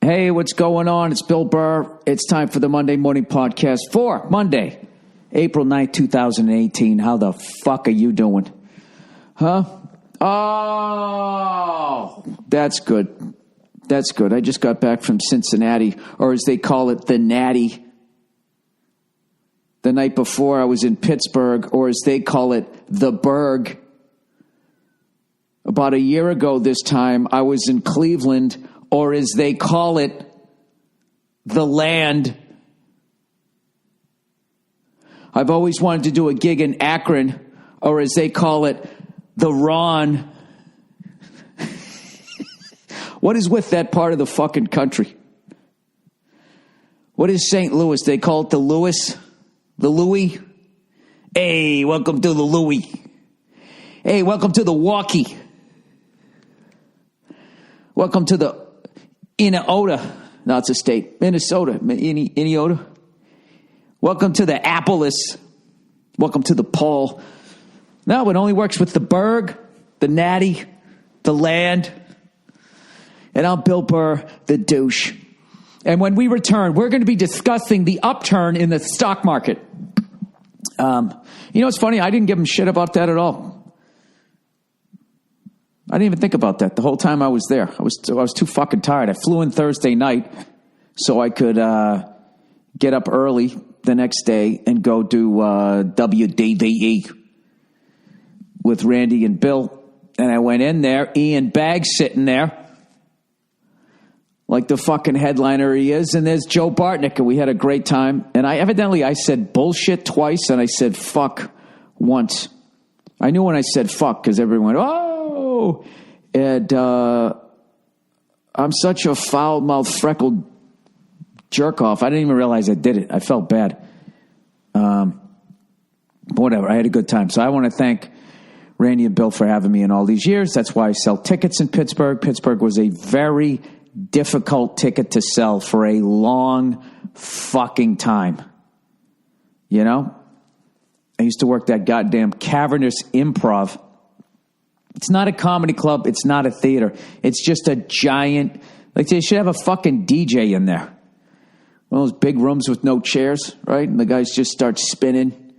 Hey, what's going on? It's Bill Burr. It's time for the Monday Morning Podcast for Monday, April 9th, 2018. How the fuck are you doing? Huh? Oh, that's good. That's good. I just got back from Cincinnati, or as they call it, the Natty. The night before, I was in Pittsburgh, or as they call it, the Burg. About a year ago this time, I was in Cleveland, or as they call it, the Land. I've always wanted to do a gig in Akron, or as they call it, the Ron. What is with that part of the fucking country? What is St. Louis? They call it the Louis? The Louis? Hey, welcome to the Louis. Hey, welcome to the Walkie. Welcome to the Inneota. No, it's a state. Minnesota. Inneota. Welcome to the Appalus. Welcome to the Pole. No, it only works with the Berg, the Natty, the Land. And I'm Bill Burr, the douche. And when we return, we're going to be discussing the upturn in the stock market. You know, it's funny. I didn't give him shit about that at all. I didn't even think about that the whole time I was there. I was too fucking tired. I flew in Thursday night so I could get up early the next day and go do WDVE with Randy and Bill. And I went in there, Ian Baggs sitting there like the fucking headliner he is. And there's Joe Bartnick, and we had a great time. And I said bullshit twice, and I said fuck once. I knew when I said fuck because everyone went, oh. And I'm such a foul-mouthed, freckled jerk-off. I didn't even realize I did it. I felt bad. Whatever. I had a good time. So I want to thank Randy and Bill for having me in all these years. That's why I sell tickets in Pittsburgh. Pittsburgh was a very difficult ticket to sell for a long fucking time. You know? I used to work that goddamn Cavernous Improv. It's not a comedy club. It's not a theater. It's just a giant, like they should have a fucking DJ in there. One of those big rooms with no chairs, right? And the guys just start spinning.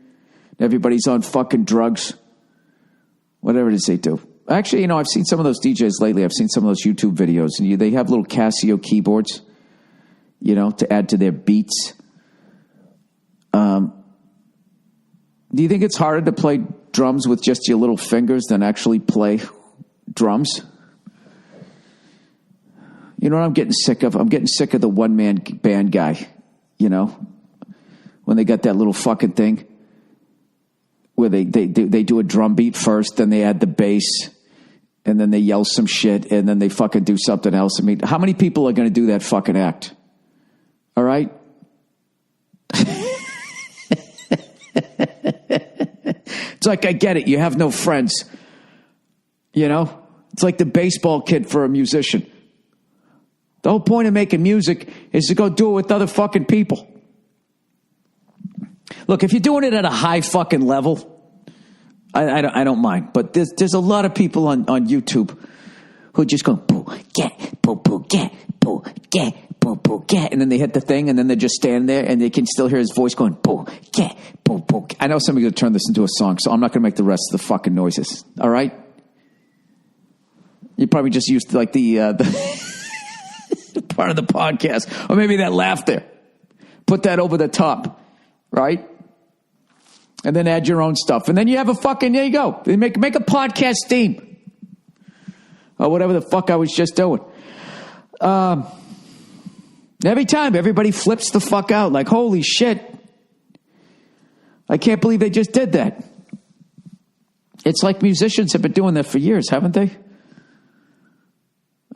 Everybody's on fucking drugs. Whatever it is they do. Actually, you know, I've seen some of those DJs lately. I've seen some of those YouTube videos. And they have little Casio keyboards, you know, to add to their beats. Do you think it's harder to play drums with just your little fingers than actually play drums? You know what I'm getting sick of? I'm getting sick of the one-man band guy, you know, when they got that little fucking thing where they do a drum beat first, then they add the bass, and then they yell some shit, and then they fucking do something else. I mean, how many people are going to do that fucking act? All right? It's like, I get it. You have no friends. You know? It's like the baseball kid for a musician. The whole point of making music is to go do it with other fucking people. Look, if you're doing it at a high fucking level, I don't mind. But there's a lot of people on YouTube who just go, boo, get, boo, boo, get, boo, get. Boo, boo, get, and then they hit the thing, and then they just stand there, and they can still hear his voice going, boo, get, boo, boo. I know somebody's going to turn this into a song, so I'm not going to make the rest of the fucking noises, all right? You probably just used like the part of the podcast, or maybe that laughter. Put that over the top, right? And then add your own stuff, and then you have a fucking, there you go. Make a podcast theme, or whatever the fuck I was just doing. Every time, everybody flips the fuck out like, holy shit. I can't believe they just did that. It's like musicians have been doing that for years, haven't they?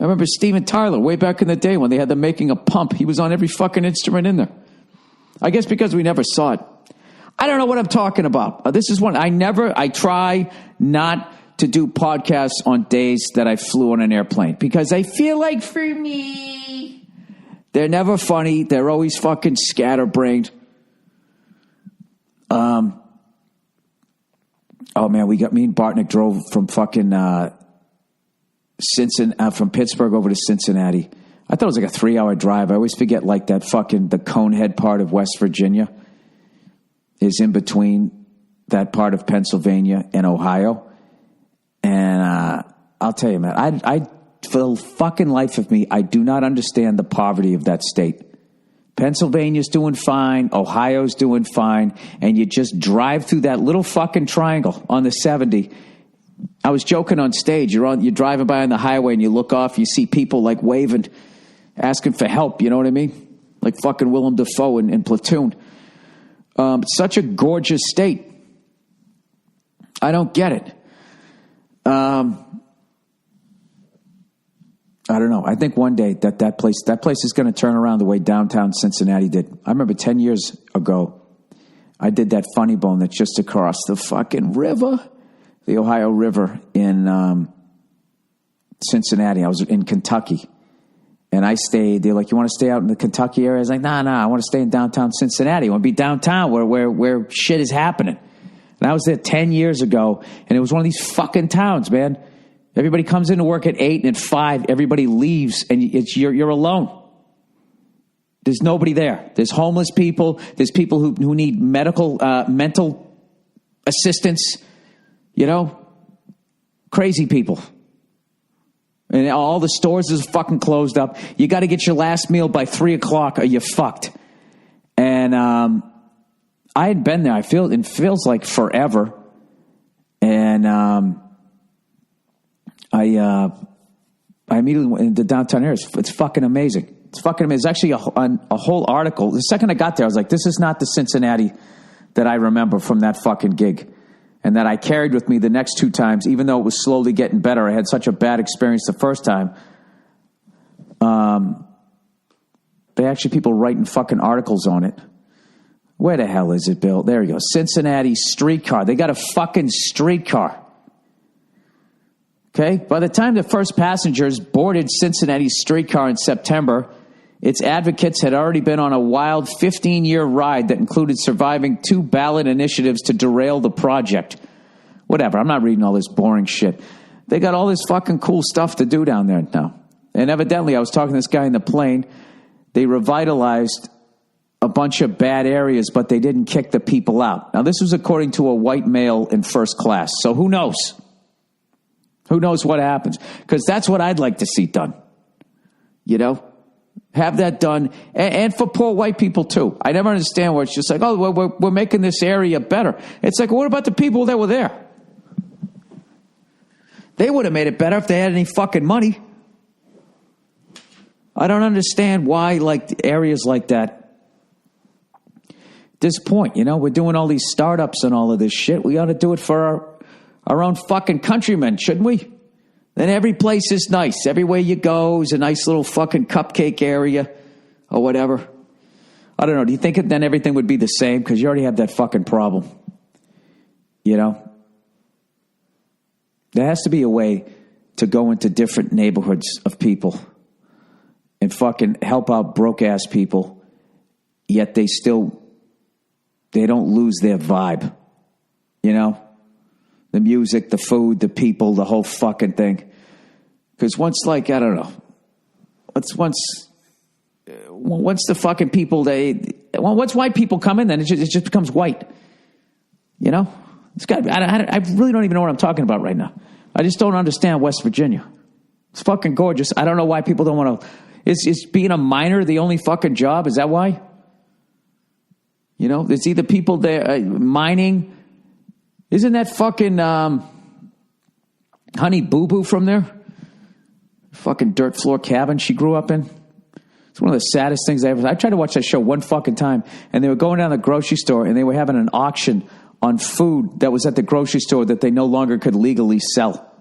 I remember Steven Tyler way back in the day when they had them making a pump. He was on every fucking instrument in there. I guess because we never saw it. I don't know what I'm talking about. This is one. I try not to do podcasts on days that I flew on an airplane because I feel like for me, they're never funny. They're always fucking scatterbrained. Oh man, me and Bartnick drove from fucking from Pittsburgh over to Cincinnati. I thought it was like a 3-hour drive. I always forget like that fucking, the Conehead part of West Virginia is in between that part of Pennsylvania and Ohio. And I'll tell you, man, I for the fucking life of me, I do not understand the poverty of that state. Pennsylvania's doing fine, Ohio's doing fine, and you just drive through that little fucking triangle on the 70. I was joking on stage. You're driving by on the highway and you look off, you see people like waving, asking for help, you know what I mean? Like fucking Willem Dafoe in Platoon. It's such a gorgeous state. I don't get it. I don't know. I think one day that place is going to turn around the way downtown Cincinnati did. I remember 10 years ago, I did that Funny Bone that's just across the fucking river, the Ohio River in Cincinnati. I was in Kentucky, and I stayed. They're like, "You want to stay out in the Kentucky area?" I was like, "Nah, I want to stay in downtown Cincinnati. I want to be downtown where shit is happening." And I was there 10 years ago, and it was one of these fucking towns, man. Everybody comes into work at 8 and at 5. Everybody leaves, and you're alone. There's nobody there. There's homeless people. There's people who need mental assistance. You know, crazy people. And all the stores is fucking closed up. You got to get your last meal by 3 o'clock, or you're fucked. And I had been there. It feels like forever. And I immediately went into downtown area. It's fucking amazing. It's fucking amazing. There's actually a whole article. The second I got there, I was like, this is not the Cincinnati that I remember from that fucking gig. And that I carried with me the next 2 times, even though it was slowly getting better. I had such a bad experience the first time. They actually, people writing fucking articles on it. Where the hell is it, Bill? There you go. Cincinnati streetcar. They got a fucking streetcar. Okay? By the time the first passengers boarded Cincinnati's streetcar in September, its advocates had already been on a wild 15-year ride that included surviving 2 ballot initiatives to derail the project. Whatever, I'm not reading all this boring shit. They got all this fucking cool stuff to do down there now. And evidently, I was talking to this guy in the plane. They revitalized a bunch of bad areas, but they didn't kick the people out. Now, this was according to a white male in first class. So who knows? Who knows what happens? Because that's what I'd like to see done. You know? Have that done. And for poor white people, too. I never understand where it's just like, oh, we're making this area better. It's like, what about the people that were there? They would have made it better if they had any fucking money. I don't understand why, like, areas like that. At this point, you know, we're doing all these startups and all of this shit. We ought to do it for our own fucking countrymen, shouldn't we? Then every place is nice. Everywhere you go is a nice little fucking cupcake area or whatever. I don't know. Do you think then everything would be the same? Because you already have that fucking problem. You know? There has to be a way to go into different neighborhoods of people and fucking help out broke-ass people, yet they don't lose their vibe. You know? The music, the food, the people, the whole fucking thing. Because once, like, I don't know. Once the fucking people, once white people come in, then it just becomes white. You know? It's got. I really don't even know what I'm talking about right now. I just don't understand West Virginia. It's fucking gorgeous. I don't know why people don't want to. Is being a miner the only fucking job? Is that why? You know, there's either people there mining. Isn't that fucking Honey Boo Boo from there? Fucking dirt floor cabin she grew up in. It's one of the saddest things I tried to watch that show one fucking time, and they were going down the grocery store, and they were having an auction on food that was at the grocery store that they no longer could legally sell.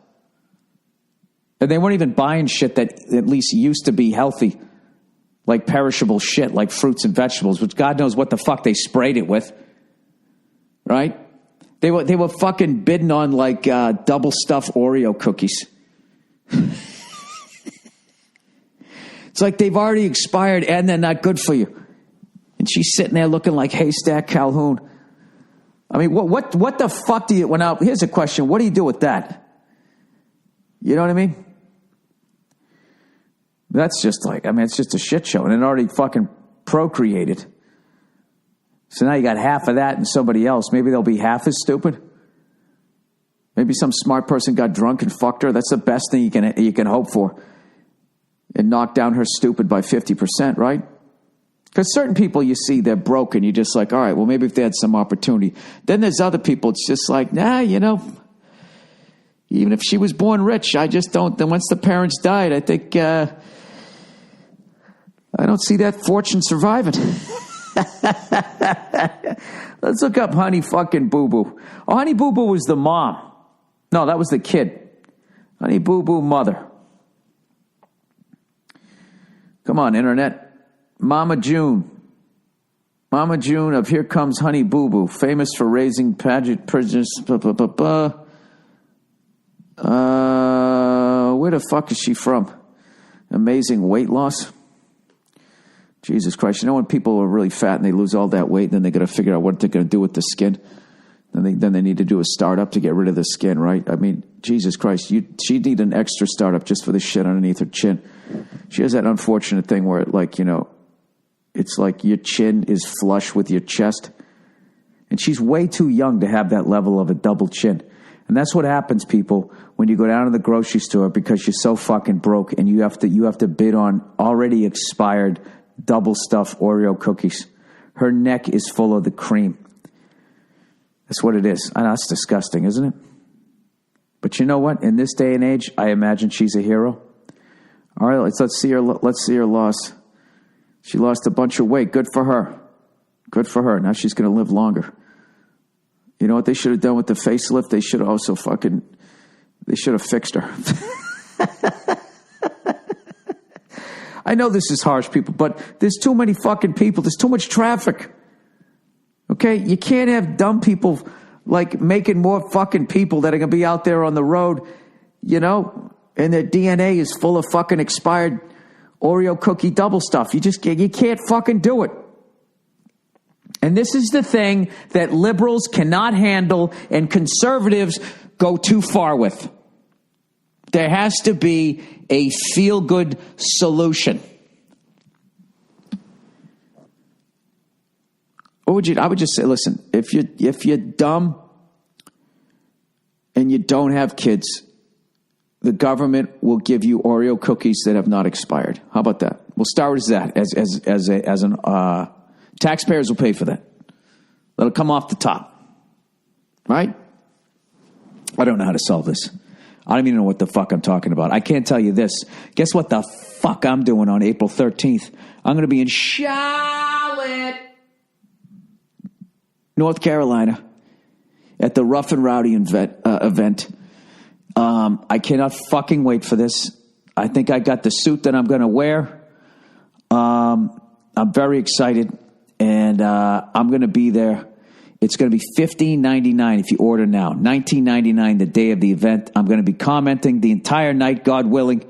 And they weren't even buying shit that at least used to be healthy, like perishable shit, like fruits and vegetables, which God knows what the fuck they sprayed it with, right? They were fucking bidding on like double stuffed Oreo cookies. It's like they've already expired and they're not good for you. And she's sitting there looking like Haystack Calhoun. I mean, what the fuck do you, here's a question. What do you do with that? You know what I mean? That's just like, I mean, it's just a shit show. And it already fucking procreated. So now you got half of that and somebody else. Maybe they'll be half as stupid. Maybe some smart person got drunk and fucked her. That's the best thing you can hope for. And knock down her stupid by 50%, right? Because certain people you see, they're broken. You're just like, all right, well, maybe if they had some opportunity. Then there's other people, it's just like, nah, you know, even if she was born rich, I just don't. Then once the parents died, I think, I don't see that fortune surviving. Let's look up Honey fucking Boo Boo. Oh, Honey Boo Boo was the mom. No, that was the kid. Honey Boo Boo mother. Come on, internet. Mama June. Mama June of Here Comes Honey Boo Boo, famous for raising pageant prisoners. Where the fuck is she from? Amazing weight loss. Jesus Christ. You know when people are really fat and they lose all that weight, and then they got to figure out what they're going to do with the skin? Then they need to do a startup to get rid of the skin, right? I mean, Jesus Christ, she'd need an extra startup just for the shit underneath her chin. She has that unfortunate thing where, like, you know, it's like your chin is flush with your chest. And she's way too young to have that level of a double chin. And that's what happens, people, when you go down to the grocery store because you're so fucking broke and you have to bid on already expired double stuffed Oreo cookies. Her neck is full of the cream. That's what it is. I know, it's disgusting, isn't it? But you know what? In this day and age, I imagine she's a hero. All right, let's see her loss. She lost a bunch of weight. Good for her. Good for her. Now she's going to live longer. You know what they should have done with the facelift? They should have also they should have fixed her. I know this is harsh, people, but there's too many fucking people. There's too much traffic. Okay? You can't have dumb people like making more fucking people that are going to be out there on the road, you know, and their DNA is full of fucking expired Oreo cookie double stuff. You can't fucking do it. And this is the thing that liberals cannot handle and conservatives go too far with. There has to be a feel-good solution. I would just say, listen, if you're dumb and you don't have kids, the government will give you Oreo cookies that have not expired. How about that? We'll start with that as an taxpayers will pay for that. That'll come off the top. Right? I don't know how to solve this. I don't even know what the fuck I'm talking about. I can't tell you this. Guess what the fuck I'm doing on April 13th? I'm going to be in Charlotte, North Carolina, at the Rough and Rowdy event. I cannot fucking wait for this. I think I got the suit that I'm going to wear. I'm very excited, and I'm going to be there. It's going to be $15.99 if you order now. $19.99 the day of the event. I'm going to be commenting the entire night, God willing.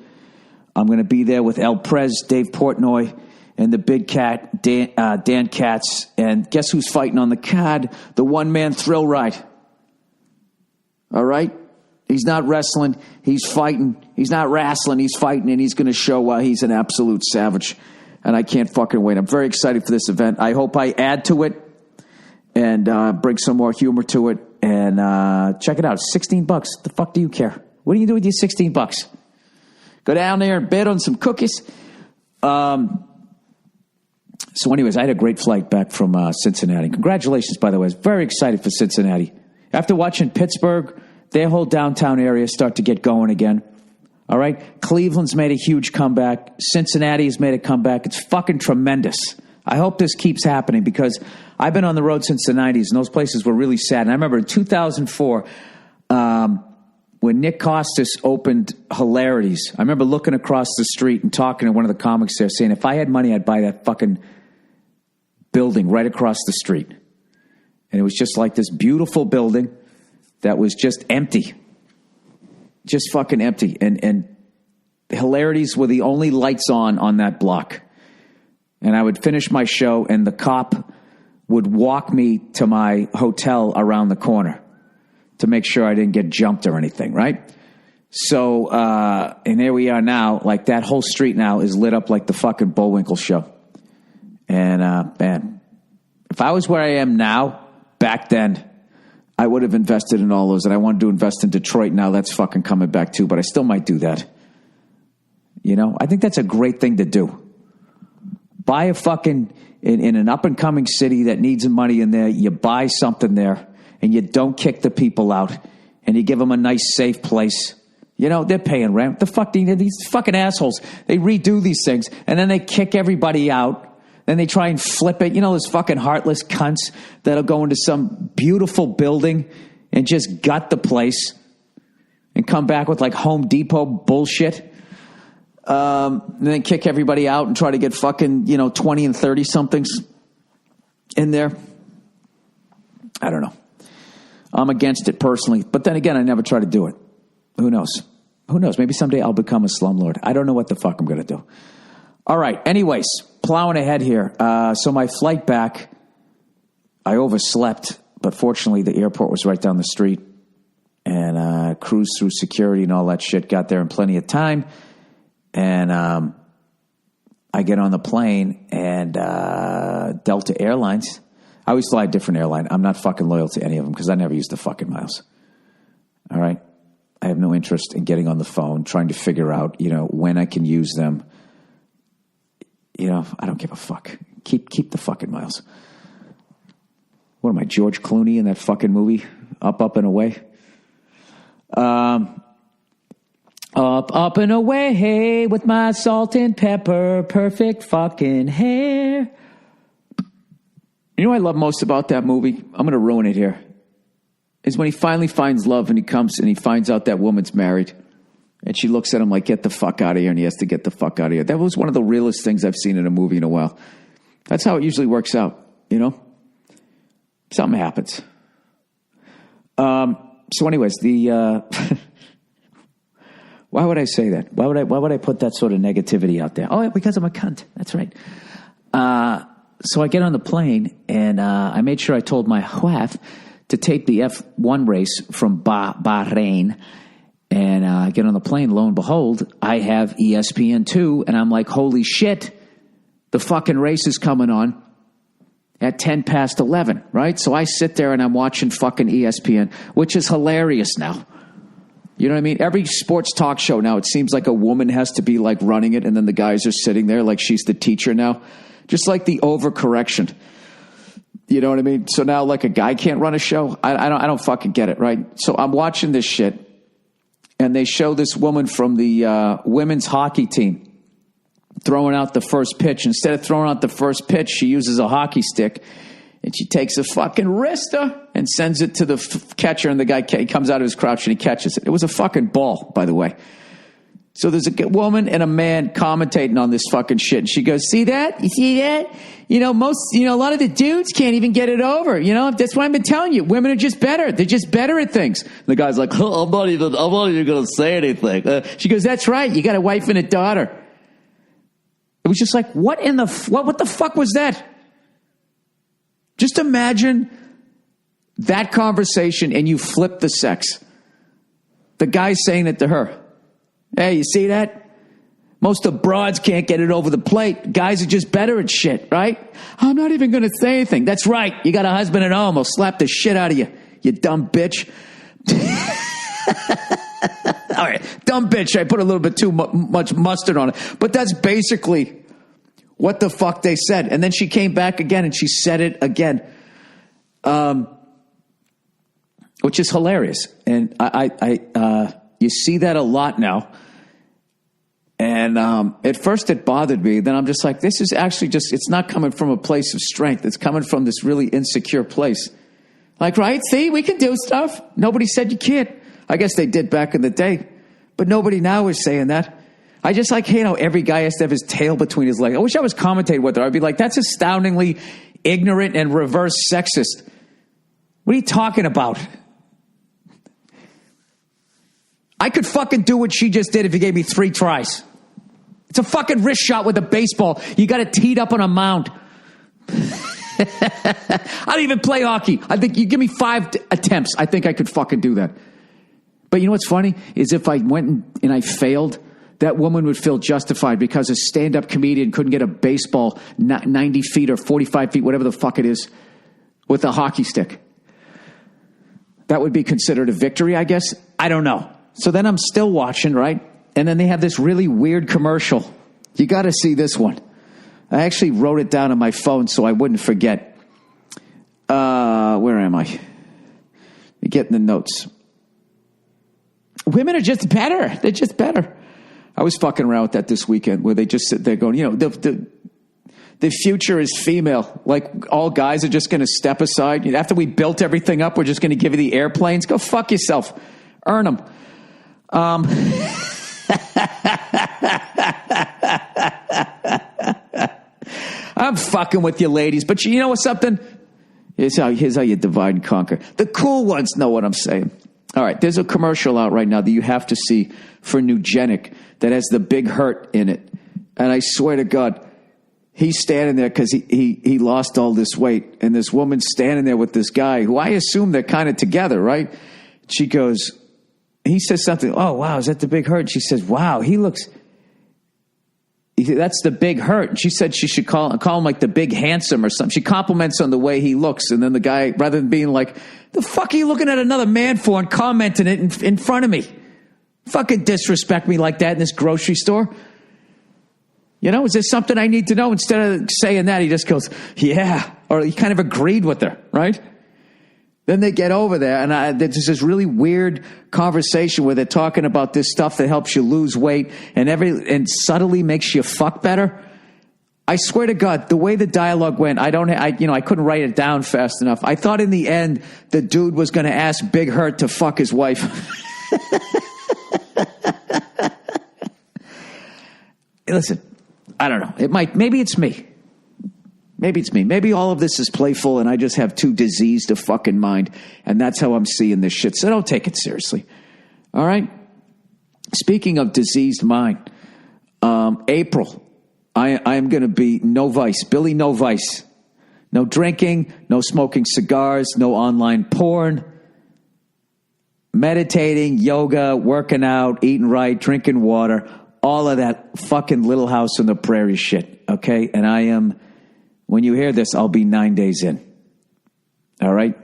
I'm going to be there with El Prez, Dave Portnoy, and the big cat, Dan Katz. And guess who's fighting on the card? The one-man thrill ride. All right? He's not wrestling. He's fighting. He's not wrestling. He's fighting, and he's going to show why he's an absolute savage. And I can't fucking wait. I'm very excited for this event. I hope I add to it and bring some more humor to it. And check it out. It's $16. The fuck do you care? What do you do with your $16? Go down there and bid on some cookies. So anyways, I had a great flight back from Cincinnati. Congratulations, by the way. I was very excited for Cincinnati. After watching Pittsburgh, their whole downtown area start to get going again. All right? Cleveland's made a huge comeback. Cincinnati's made a comeback. It's fucking tremendous. I hope this keeps happening because I've been on the road since the 90s, and those places were really sad. And I remember in 2004, when Nick Costas opened Hilarities, I remember looking across the street and talking to one of the comics there saying, if I had money, I'd buy that fucking building right across the street. And it was just like this beautiful building that was just empty. Just fucking empty. And Hilarities were the only lights on that block. And I would finish my show, and the cop would walk me to my hotel around the corner to make sure I didn't get jumped or anything, right? So, and there we are now. Like, that whole street now is lit up like the fucking Bullwinkle show. And, man, if I was where I am now, back then, I would have invested in all those. And I wanted to invest in Detroit. Now that's fucking coming back too. But I still might do that. You know, I think that's a great thing to do. Buy a fucking, in an up-and-coming city that needs money in there, you buy something there, and you don't kick the people out, and you give them a nice, safe place. You know, they're paying rent. The fuck, these fucking assholes, they redo these things, and then they kick everybody out. Then they try and flip it. You know, those fucking heartless cunts that'll go into some beautiful building and just gut the place and come back with like Home Depot bullshit. And then kick everybody out and try to get fucking, 20 and 30 somethings in there. I don't know. I'm against it personally. But then again, I never try to do it. Who knows? Maybe someday I'll become a slumlord. I don't know what the fuck I'm going to do. All right. Anyways, plowing ahead here. So my flight back, I overslept. But fortunately, the airport was right down the street. And cruised through security and all that shit. Got there in plenty of time. And I get on the plane, and Delta Airlines. I always fly a different airline. I'm not fucking loyal to any of them because I never use the fucking miles. All right? I have no interest in getting on the phone, trying to figure out, when I can use them. I don't give a fuck. Keep the fucking miles. What am I, George Clooney in that fucking movie? Up and Away? Up and away with my salt and pepper, perfect fucking hair. You know what I love most about that movie? I'm going to ruin it here. Is when he finally finds love and he comes and he finds out that woman's married. And she looks at him like, get the fuck out of here. And he has to get the fuck out of here. That was one of the realest things I've seen in a movie in a while. That's how it usually works out, Something happens. So anyways, why would I say that? Why would I put that sort of negativity out there? Oh, yeah, because I'm a cunt. That's right. So I get on the plane, and I made sure I told my wife to tape the F1 race from Bahrain. And I get on the plane, lo and behold, I have ESPN2, and I'm like, holy shit, the fucking race is coming on at 10 past 11, right? So I sit there, and I'm watching fucking ESPN, which is hilarious now. You know what I mean? Every sports talk show now, it seems like a woman has to be like running it, and then the guys are sitting there like she's the teacher now. Just like the overcorrection. You know what I mean? So now like a guy can't run a show. I don't fucking get it, right? So I'm watching this shit, and they show this woman from the women's hockey team throwing out the first pitch. Instead of throwing out the first pitch, she uses a hockey stick. And she takes a fucking wrister and sends it to the catcher, and the guy comes out of his crouch and he catches it. It was a fucking ball, by the way. So there's a woman and a man commentating on this fucking shit. And she goes, see that? You see that? A lot of the dudes can't even get it over. That's why I've been telling you. Women are just better. They're just better at things. And the guy's like, oh, I'm not even going to say anything. She goes, that's right. You got a wife and a daughter. It was just like, what the fuck was that? Just imagine that conversation and you flip the sex. The guy's saying it to her. Hey, you see that? Most of the broads can't get it over the plate. Guys are just better at shit, right? I'm not even going to say anything. That's right. You got a husband at home. I'll slap the shit out of you, you dumb bitch. All right, dumb bitch. I put a little bit too much mustard on it. But that's basically what the fuck they said. And then she came back again and she said it again, which is hilarious. And I you see that a lot now. And at first it bothered me. Then I'm just like, this is actually it's not coming from a place of strength. It's coming from this really insecure place. Like, right? See, we can do stuff. Nobody said you can't. I guess they did back in the day. But nobody now is saying that. I just like, every guy has to have his tail between his legs. I wish I was commentating with her. I'd be like, that's astoundingly ignorant and reverse sexist. What are you talking about? I could fucking do what she just did if you gave me 3 tries. It's a fucking wrist shot with a baseball. You got it teed up on a mound. I don't even play hockey. I think you give me 5 attempts. I think I could fucking do that. But you know what's funny is if I went and I failed, that woman would feel justified because a stand-up comedian couldn't get a baseball 90 feet or 45 feet, whatever the fuck it is, with a hockey stick. That would be considered a victory, I guess. I don't know. So then I'm still watching, right? And then they have this really weird commercial. You got to see this one. I actually wrote it down on my phone so I wouldn't forget. Where am I? You're getting the notes. Women are just better. They're just better. I was fucking around with that this weekend where they just sit there going, you know, the future is female. Like all guys are just going to step aside. After we built everything up, we're just going to give you the airplanes. Go fuck yourself. Earn them. I'm fucking with you, ladies. But you know something? Here's how you divide and conquer. The cool ones know what I'm saying. All right, there's a commercial out right now that you have to see for Nugenic that has the Big Hurt in it. And I swear to God, he's standing there because he lost all this weight. And this woman's standing there with this guy who I assume they're kind of together, right? She goes, he says something, oh, wow, is that the Big Hurt? And she says, wow, that's the Big Hurt. And she said she should call him like the Big Handsome or something. She compliments on the way he looks. And then the guy, rather than being like, the fuck are you looking at another man for and commenting it in front of me? Fucking disrespect me like that in this grocery store. You know, is there something I need to know? Instead of saying that, he just goes, yeah. Or he kind of agreed with her, right? Then they get over there, and there's this really weird conversation where they're talking about this stuff that helps you lose weight and subtly makes you fuck better. I swear to God, the way the dialogue went, I couldn't write it down fast enough. I thought in the end the dude was going to ask Big Hurt to fuck his wife. Listen, I don't know. Maybe it's me. Maybe it's me. Maybe all of this is playful and I just have too diseased a fucking mind. And that's how I'm seeing this shit. So don't take it seriously. All right? Speaking of diseased mind, April, I am going to be no vice. Billy, no vice. No drinking, no smoking cigars, no online porn, meditating, yoga, working out, eating right, drinking water, all of that fucking Little House on the Prairie shit. Okay? And I am... When you hear this, I'll be 9 days in. All right?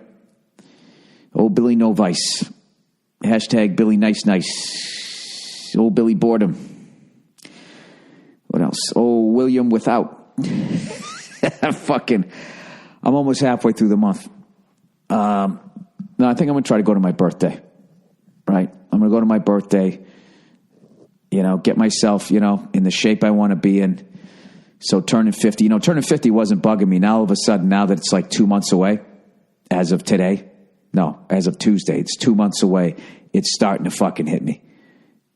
Oh, Billy No Vice. Hashtag Billy Nice Nice. Oh, Billy Boredom. What else? Oh, William Without. I'm almost halfway through the month. No, I think I'm going to try to go to my birthday. Right? I'm going to go to my birthday. You know, get myself, in the shape I want to be in. So turning 50, turning 50 wasn't bugging me. Now all of a sudden, now that it's like 2 months away, as of today, no, as of Tuesday, it's 2 months away, it's starting to fucking hit me.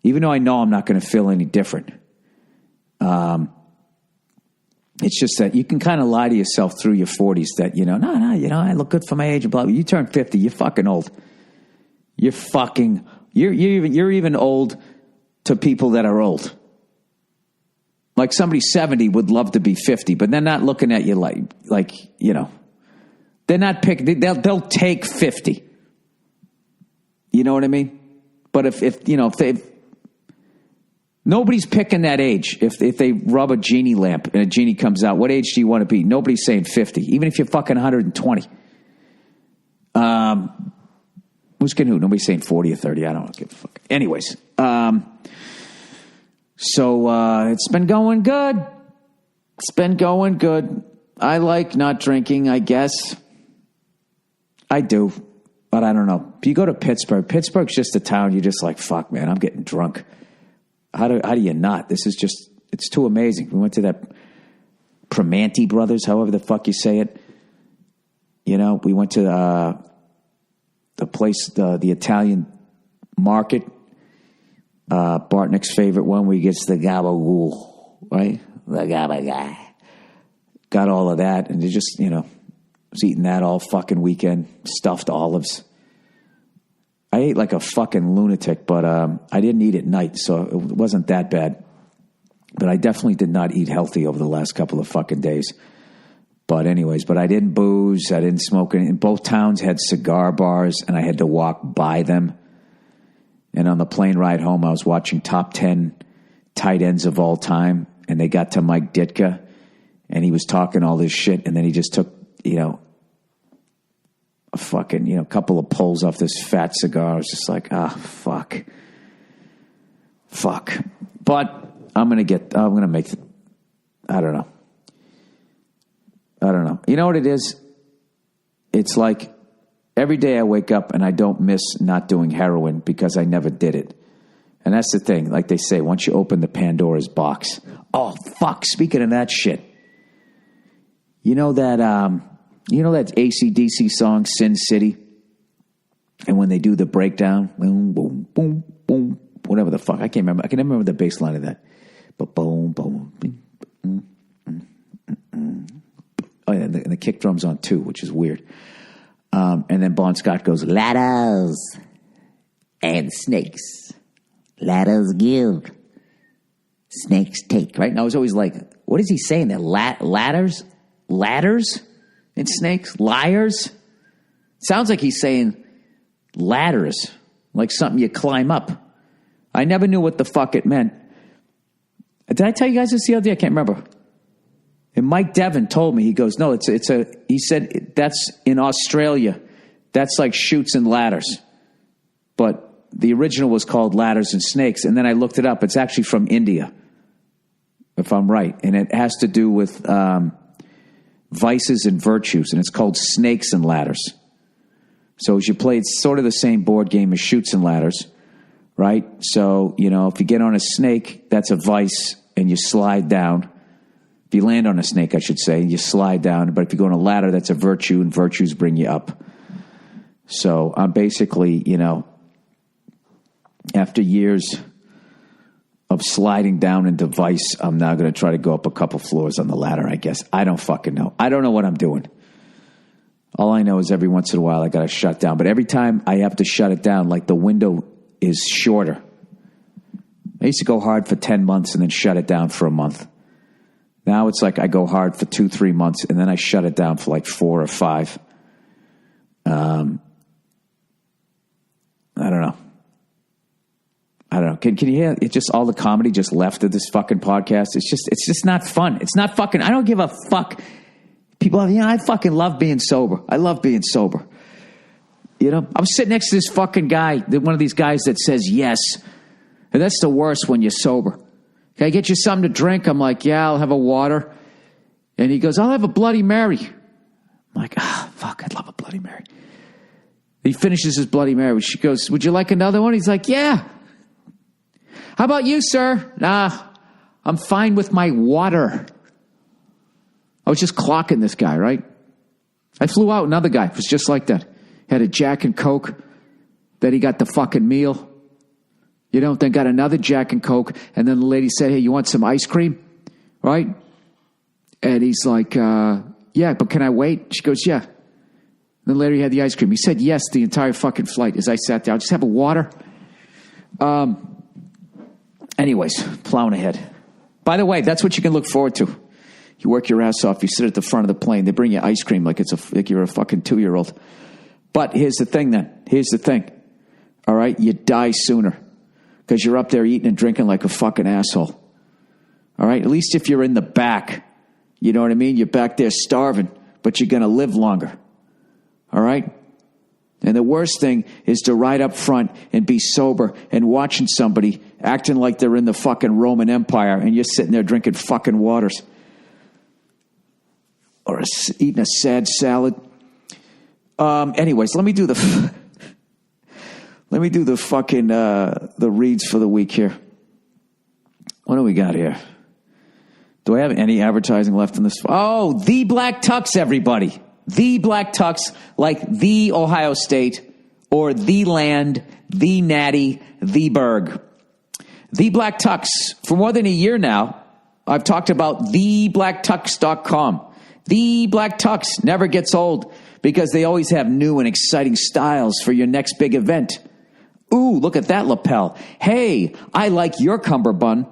Even though I know I'm not going to feel any different. It's just that you can kind of lie to yourself through your 40s that, I look good for my age and blah, blah. You turn 50, you're fucking old. You're even old to people that are old. Like somebody 70 would love to be 50, but they're not looking at you like they're not picking. They'll take 50. You know what I mean? But if nobody's picking that age. If they rub a genie lamp and a genie comes out, what age do you want to be? Nobody's saying 50, even if you're fucking 120. Who's getting who? Nobody's saying 40 or 30. I don't give a fuck. Anyways. So it's been going good. It's been going good. I like not drinking, I guess. I do, but I don't know. If you go to Pittsburgh, Pittsburgh's just a town you're just like, fuck, man, I'm getting drunk. How do you not? This is just, it's too amazing. We went to that Primanti Brothers, however the fuck you say it. We went to the place, the Italian market. Bartnick's favorite one where he gets the gabagool, right? The gabagool. Got all of that, and they just, was eating that all fucking weekend. Stuffed olives. I ate like a fucking lunatic, but I didn't eat at night, so it wasn't that bad. But I definitely did not eat healthy over the last couple of fucking days. But anyways, I didn't booze, I didn't smoke. And both towns had cigar bars, and I had to walk by them. And on the plane ride home, I was watching top 10 tight ends of all time. And they got to Mike Ditka. And he was talking all this shit. And then he just took, a fucking, couple of pulls off this fat cigar. I was just like, fuck. But I'm going to make, I don't know. You know what it is? It's like every day I wake up and I don't miss not doing heroin because I never did it. And that's the thing. Like they say, once you open the Pandora's box. Oh, fuck. Speaking of that shit. You know that AC/DC song, Sin City? And when they do the breakdown, boom, boom, boom, boom, whatever the fuck. I can't remember. I can never remember the bass line of that. But boom, boom, boom. Oh, yeah, and the kick drum's on too, which is weird. And then Bon Scott goes, ladders and snakes. Ladders give, snakes take. Right? And I was always like, what is he saying there? Ladders and snakes? Liars? Sounds like he's saying ladders, like something you climb up. I never knew what the fuck it meant. Did I tell you guys this the other day? I can't remember. And Mike Devin told me, he goes, no, he said, that's in Australia. That's like chutes and ladders. But the original was called Ladders and Snakes. And then I looked it up. It's actually from India, if I'm right. And it has to do with vices and virtues. And it's called Snakes and Ladders. So as you play, it's sort of the same board game as chutes and ladders, right? So, if you get on a snake, that's a vice and you slide down. If you land on a snake, I should say, you slide down. But if you go on a ladder, that's a virtue, and virtues bring you up. So I'm basically, after years of sliding down into vice, I'm now going to try to go up a couple floors on the ladder, I guess. I don't fucking know. I don't know what I'm doing. All I know is every once in a while I got to shut down. But every time I have to shut it down, like the window is shorter. I used to go hard for 10 months and then shut it down for a month. Now it's like I go hard for 2-3 months and then I shut it down for like 4 or 5. I don't know. Can you hear it? Just all the comedy just left of this fucking podcast. It's just not fun. It's not fucking, I don't give a fuck. People, I fucking love being sober. I love being sober. I'm sitting next to this fucking guy, one of these guys that says yes. And that's the worst when you're sober. Can I get you something to drink? I'm like, yeah, I'll have a water. And he goes, I'll have a Bloody Mary. I'm like, fuck, I'd love a Bloody Mary. He finishes his Bloody Mary. She goes, would you like another one? He's like, yeah. How about you, sir? Nah, I'm fine with my water. I was just clocking this guy, right? I flew out, another guy was just like that. Had a Jack and Coke. Then he got the fucking meal. Then got another Jack and Coke. And then the lady said, hey, you want some ice cream? Right? And he's like, yeah, but can I wait? She goes, yeah. Then later he had the ice cream. He said yes the entire fucking flight as I sat there. I'll just have a water. Anyways, plowing ahead. By the way, that's what you can look forward to. You work your ass off. You sit at the front of the plane. They bring you ice cream like you're a fucking 2-year-old. But here's the thing then. Here's the thing. All right? You die sooner. Because you're up there eating and drinking like a fucking asshole. All right? At least if you're in the back. You know what I mean? You're back there starving. But you're going to live longer. All right? And the worst thing is to ride up front and be sober and watching somebody acting like they're in the fucking Roman Empire and you're sitting there drinking fucking waters. Or eating a sad salad. Anyways, let me do the fucking the reads for the week here. What do we got here? Do I have any advertising left in this? Oh, the Black Tux, everybody. The Black Tux, like the Ohio State or the Land, the Natty, the Berg. The Black Tux. For more than a year now, I've talked about thebblacktux.com. The Black Tux never gets old because they always have new and exciting styles for your next big event. Ooh, look at that lapel. Hey, I like your cummerbund.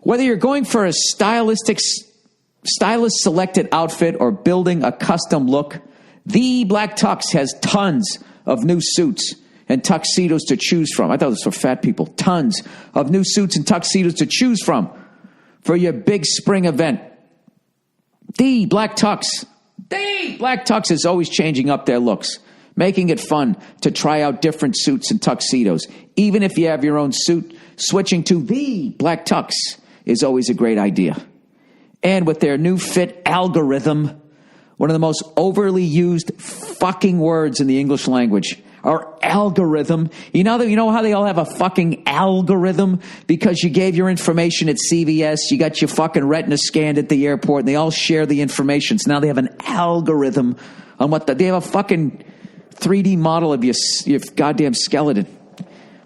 Whether you're going for a stylist-selected outfit or building a custom look, The Black Tux has tons of new suits and tuxedos to choose from. I thought this was for fat people. Tons of new suits and tuxedos to choose from for your big spring event. The Black Tux. The Black Tux is always changing up their looks, making it fun to try out different suits and tuxedos. Even if you have your own suit, switching to the Black Tux is always a great idea. And with their new fit algorithm, one of the most overly used fucking words in the English language, or algorithm. You know how they all have a fucking algorithm? Because you gave your information at CVS, you got your fucking retina scanned at the airport, and they all share the information. So now they have an algorithm on they have a fucking 3D model of your goddamn skeleton.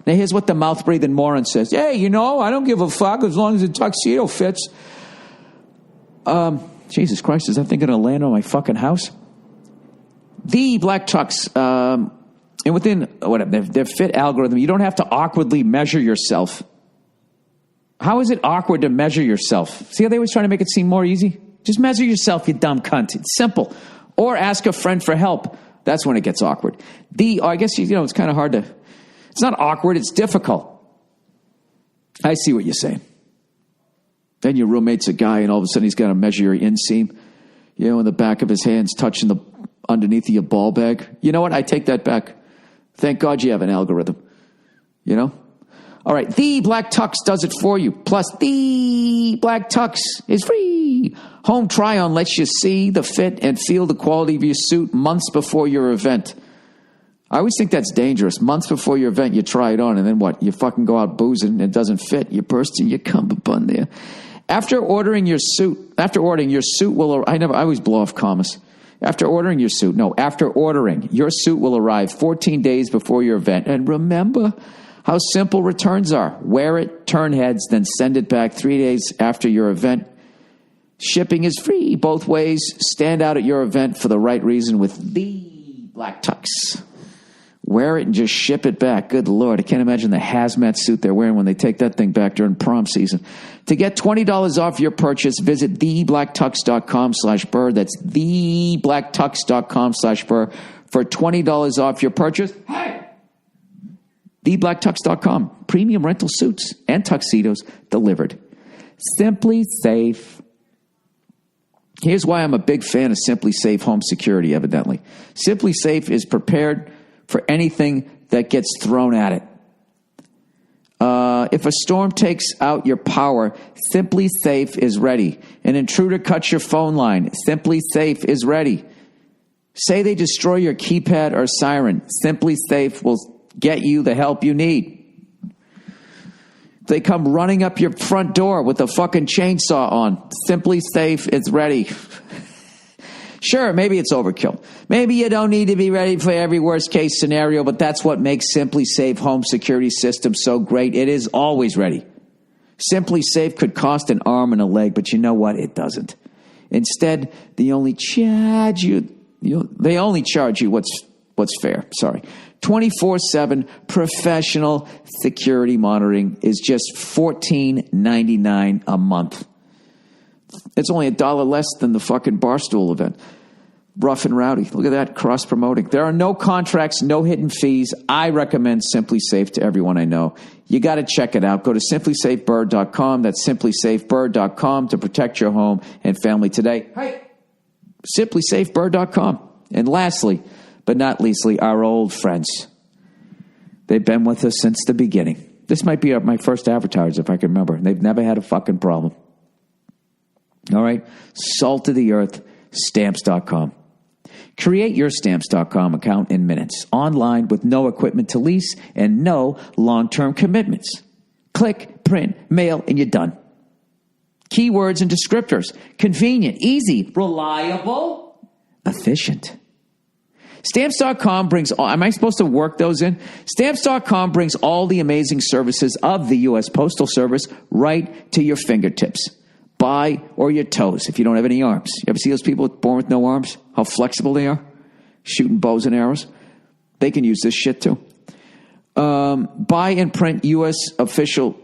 Now here's what the mouth-breathing moron says. Hey, I don't give a fuck as long as the tuxedo fits. Jesus Christ, is that thing going to land on my fucking house? The Black Tux, and within their fit algorithm, you don't have to awkwardly measure yourself. How is it awkward to measure yourself? See how they always trying to make it seem more easy? Just measure yourself, you dumb cunt. It's simple. Or ask a friend for help. That's when it gets awkward. I guess, it's kind of hard to... It's not awkward, it's difficult. I see what you're saying. Then your roommate's a guy, and all of a sudden he's got to measure your inseam. In the back of his hands, touching the underneath of your ball bag. You know what? I take that back. Thank God you have an algorithm. All right, the Black Tux does it for you. Plus, the Black Tux is free. Home try-on lets you see the fit and feel the quality of your suit months before your event. I always think that's dangerous. Months before your event, you try it on, and then what? You fucking go out boozing, and it doesn't fit. You burst in your cummerbund there. After ordering your suit will... I always blow off commas. After ordering, your suit will arrive 14 days before your event. And remember how simple returns are. Wear it, turn heads, then send it back 3 days after your event. Shipping is free both ways. Stand out at your event for the right reason with the Black Tux. Wear it and just ship it back. Good Lord, I can't imagine the hazmat suit they're wearing when they take that thing back during prom season. To get $20 off your purchase, visit thebblacktux.com/Burr. That's thebblacktux.com/Burr for $20 off your purchase. Hey! Thebblacktux.com. Premium rental suits and tuxedos delivered. Simply Safe. Here's why I'm a big fan of Simply Safe home security, evidently. Simply Safe is prepared for anything that gets thrown at it. If a storm takes out your power, Simply Safe is ready. An intruder cuts your phone line, Simply Safe is ready. Say they destroy your keypad or siren, Simply Safe will get you the help you need. They come running up your front door with a fucking chainsaw on, Simply Safe is ready. Sure, maybe it's overkill. Maybe you don't need to be ready for every worst case scenario, but that's what makes Simply Safe home security system so great. It is always ready. Simply Safe could cost an arm and a leg, but you know what? It doesn't. Instead, they only charge you what's fair. Sorry. 24/7 professional security monitoring is just $14.99 a month. It's only $1 less than the fucking Barstool event. Rough and rowdy. Look at that, cross-promoting. There are no contracts, no hidden fees. I recommend Simply Safe to everyone I know. You got to check it out. Go to simplysafeburr.com. That's simplysafeburr.com to protect your home and family today. Hey, simplysafeburr.com. And lastly, but not leastly, our old friends. They've been with us since the beginning. This might be my first advertiser, if I can remember. They've never had a fucking problem. All right? Salt of the earth, Stamps.com. Create your Stamps.com account in minutes, online with no equipment to lease and no long-term commitments. Click, print, mail, and you're done. Keywords and descriptors. Convenient, easy, reliable, efficient. Stamps.com brings all... Am I supposed to work those in? Stamps.com brings all the amazing services of the U.S. Postal Service right to your fingertips. By or your toes if you don't have any arms. You ever see those people born with no arms? How flexible they are? Shooting bows and arrows. They can use this shit too. Buy and print official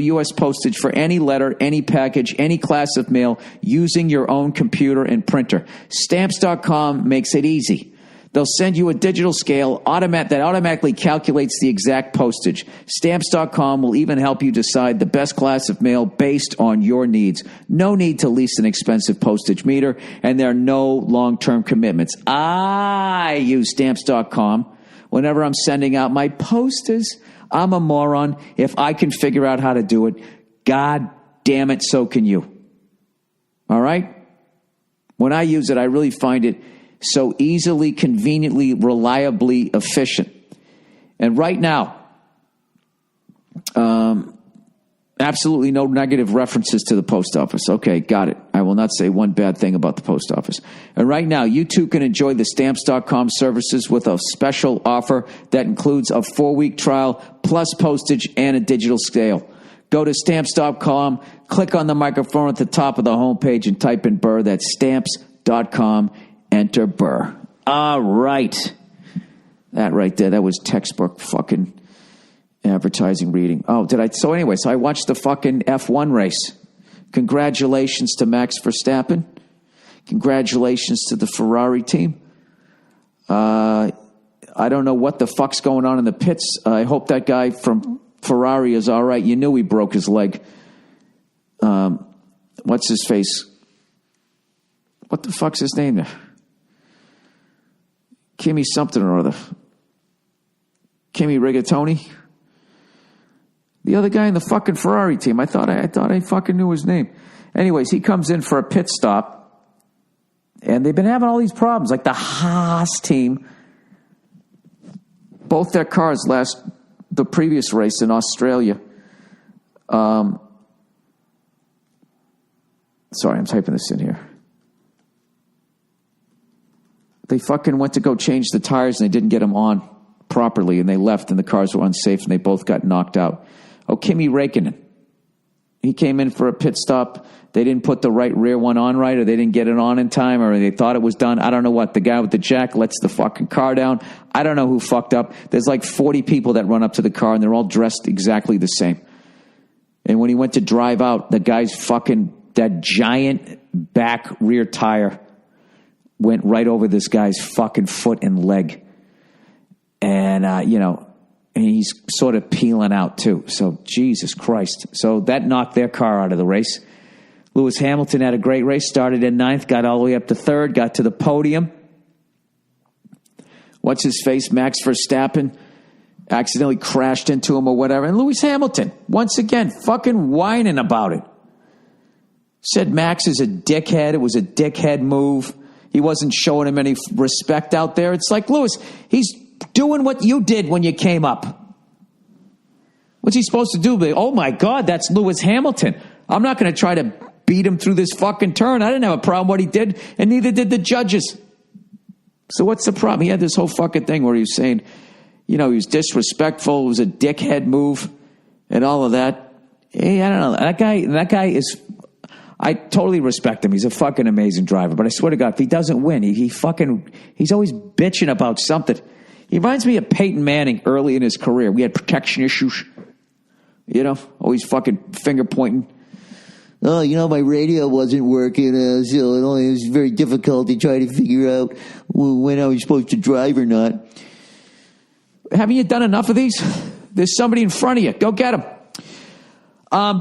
U.S. postage for any letter, any package, any class of mail using your own computer and printer. Stamps.com makes it easy. They'll send you a digital scale that automatically calculates the exact postage. Stamps.com will even help you decide the best class of mail based on your needs. No need to lease an expensive postage meter, and there are no long-term commitments. I use Stamps.com whenever I'm sending out my posters. I'm a moron. If I can figure out how to do it, God damn it, so can you. All right? When I use it, I really find it so easily, conveniently, reliably efficient. And right now, absolutely no negative references to the post office. Okay, got it. I will not say one bad thing about the post office. And right now, you too can enjoy the Stamps.com services with a special offer that includes a 4-week trial, plus postage and a digital scale. Go to Stamps.com, click on the microphone at the top of the homepage and type in Burr. That's Stamps.com. Enter Burr. All right. That right there, that was textbook fucking advertising reading. Oh, did I? So anyway, I watched the fucking F1 race. Congratulations to Max Verstappen. Congratulations to the Ferrari team. I don't know what the fuck's going on in the pits. I hope that guy from Ferrari is all right. You knew he broke his leg. What's his face? What the fuck's his name there? Kimi something or other. Kimi Rigatoni. The other guy in the fucking Ferrari team. I thought I fucking knew his name. Anyways, he comes in for a pit stop, and they've been having all these problems. Like the Haas team, both their cars the previous race in Australia. Sorry, I'm typing this in here. They fucking went to go change the tires and they didn't get them on properly, and they left and the cars were unsafe and they both got knocked out. Oh, Kimi Räikkönen. He came in for a pit stop. They didn't put the right rear one on right, or they didn't get it on in time, or they thought it was done. I don't know what. The guy with the jack lets the fucking car down. I don't know who fucked up. There's like 40 people that run up to the car and they're all dressed exactly the same. And when he went to drive out, the guy's fucking, that giant back rear tire went right over this guy's fucking foot and leg. And, and he's sort of peeling out too. So, Jesus Christ. So that knocked their car out of the race. Lewis Hamilton had a great race, started in 9th, got all the way up to 3rd, got to the podium. What's his face? Max Verstappen accidentally crashed into him or whatever. And Lewis Hamilton, once again, fucking whining about it. Said Max is a dickhead. It was a dickhead move. He wasn't showing him any respect out there. It's like, Lewis, he's doing what you did when you came up. What's he supposed to do? Oh, my God, that's Lewis Hamilton. I'm not going to try to beat him through this fucking turn. I didn't have a problem what he did, and neither did the judges. So what's the problem? He had this whole fucking thing where he was saying, he was disrespectful. It was a dickhead move and all of that. Hey, I don't know. That guy is... I totally respect him. He's a fucking amazing driver. But I swear to God, if he doesn't win, he's always bitching about something. He reminds me of Peyton Manning early in his career. We had protection issues. Always fucking finger pointing. Oh, my radio wasn't working, so it was very difficult to try to figure out when I was supposed to drive or not. Haven't you done enough of these? There's somebody in front of you. Go get him.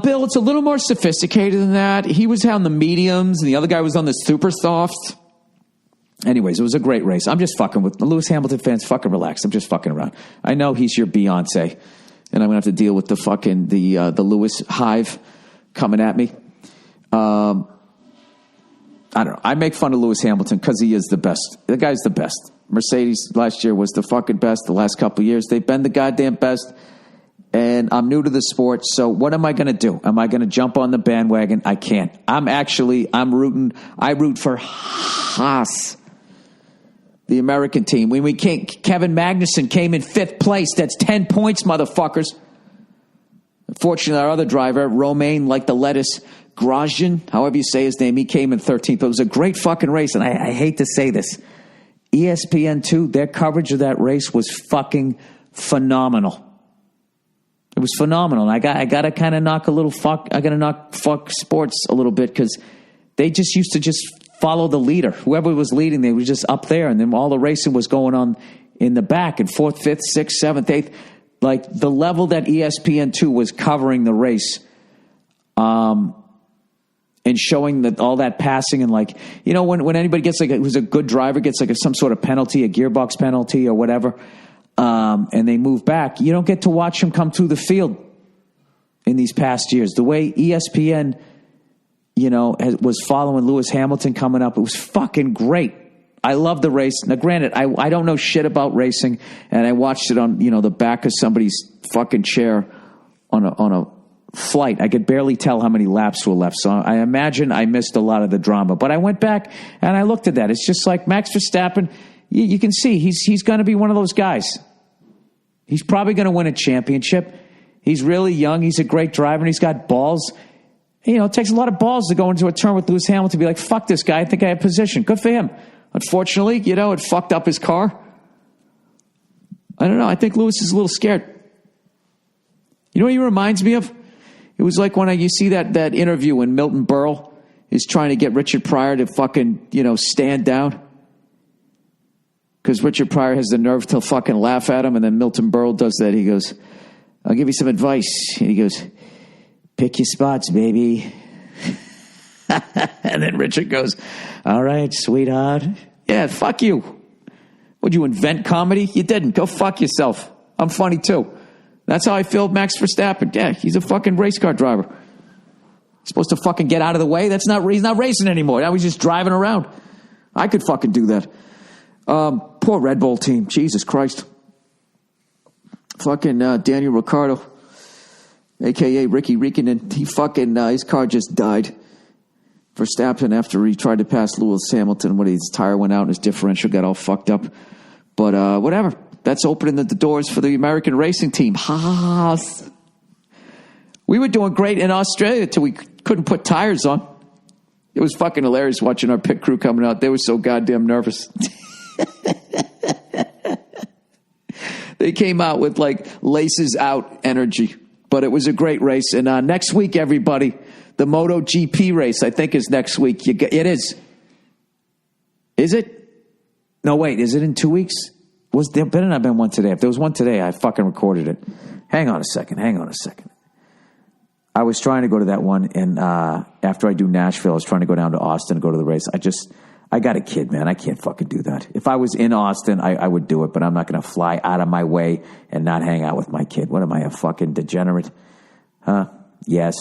Bill, it's a little more sophisticated than that. He was on the mediums, and the other guy was on the super softs. Anyways, it was a great race. I'm just fucking with the Lewis Hamilton fans. Fucking relax. I'm just fucking around. I know he's your Beyonce, and I'm gonna have to deal with the fucking the Lewis hive coming at me. I don't know. I make fun of Lewis Hamilton because he is the best. The guy's the best. Mercedes last year was the fucking best. The last couple of years, they've been the goddamn best. And I'm new to the sport, so what am I going to do? Am I going to jump on the bandwagon? I can't. I'm rooting. I root for Haas, the American team. When Kevin Magnussen came in 5th place. That's 10 points, motherfuckers. Unfortunately, our other driver, Romain, like the lettuce, Grosjean, however you say his name, he came in 13th. But it was a great fucking race, and I hate to say this. ESPN2, their coverage of that race was fucking phenomenal. It was phenomenal. And I got to kind of knock Fox Sports a little bit because they just used to just follow the leader. Whoever was leading, they were just up there, and then all the racing was going on in the back, and 4th, 5th, 6th, 7th, 8th. Like, the level that ESPN2 was covering the race, and showing that all that passing, and like, you know, when anybody gets who's a good driver gets some sort of penalty, a gearbox penalty or whatever, and they move back, you don't get to watch them come through the field in these past years. The way ESPN, you know, was following Lewis Hamilton coming up, it was fucking great. I love the race. Now, granted, I don't know shit about racing, and I watched it on, you know, the back of somebody's fucking chair on a flight. I could barely tell how many laps were left, so I imagine I missed a lot of the drama. But I went back and I looked at that. It's just like Max Verstappen. You can see he's going to be one of those guys. He's probably going to win a championship. He's really young. He's a great driver, and he's got balls. You know, it takes a lot of balls to go into a turn with Lewis Hamilton to be like, fuck this guy, I think I have position. Good for him. Unfortunately, you know, it fucked up his car. I don't know. I think Lewis is a little scared. You know what he reminds me of? It was like when you see that interview when Milton Berle is trying to get Richard Pryor to fucking, you know, stand down. Because Richard Pryor has the nerve to fucking laugh at him, and then Milton Berle does that. He goes, I'll give you some advice. And he goes, pick your spots, baby. And then Richard goes, all right, sweetheart. Yeah, fuck you. Would you invent comedy? You didn't. Go fuck yourself. I'm funny too. That's how I feel with Max Verstappen. Yeah, he's a fucking race car driver. He's supposed to fucking get out of the way. He's not racing anymore. Now he's just driving around. I could fucking do that. Poor Red Bull team. Jesus Christ. Fucking Daniel Ricciardo, a.k.a. Ricky Rikkinen, he fucking, his car just died. Verstappen, after he tried to pass Lewis Hamilton, when his tire went out and his differential got all fucked up. But whatever. That's opening the doors for the American racing team. Haas. We were doing great in Australia until we couldn't put tires on. It was fucking hilarious watching our pit crew coming out. They were so goddamn nervous. They came out with like laces out energy. But it was a great race. And next week, everybody, the MotoGP race, I think, is next week. It is. Is it? No, wait. Is it in 2 weeks? There better not have been one today. If there was one today, I fucking recorded it. Hang on a second. I was trying to go to that one, and after I do Nashville, I was trying to go down to Austin and go to the race. I got a kid, man. I can't fucking do that. If I was in Austin, I would do it, but I'm not going to fly out of my way and not hang out with my kid. What am I, a fucking degenerate? Huh? Yes.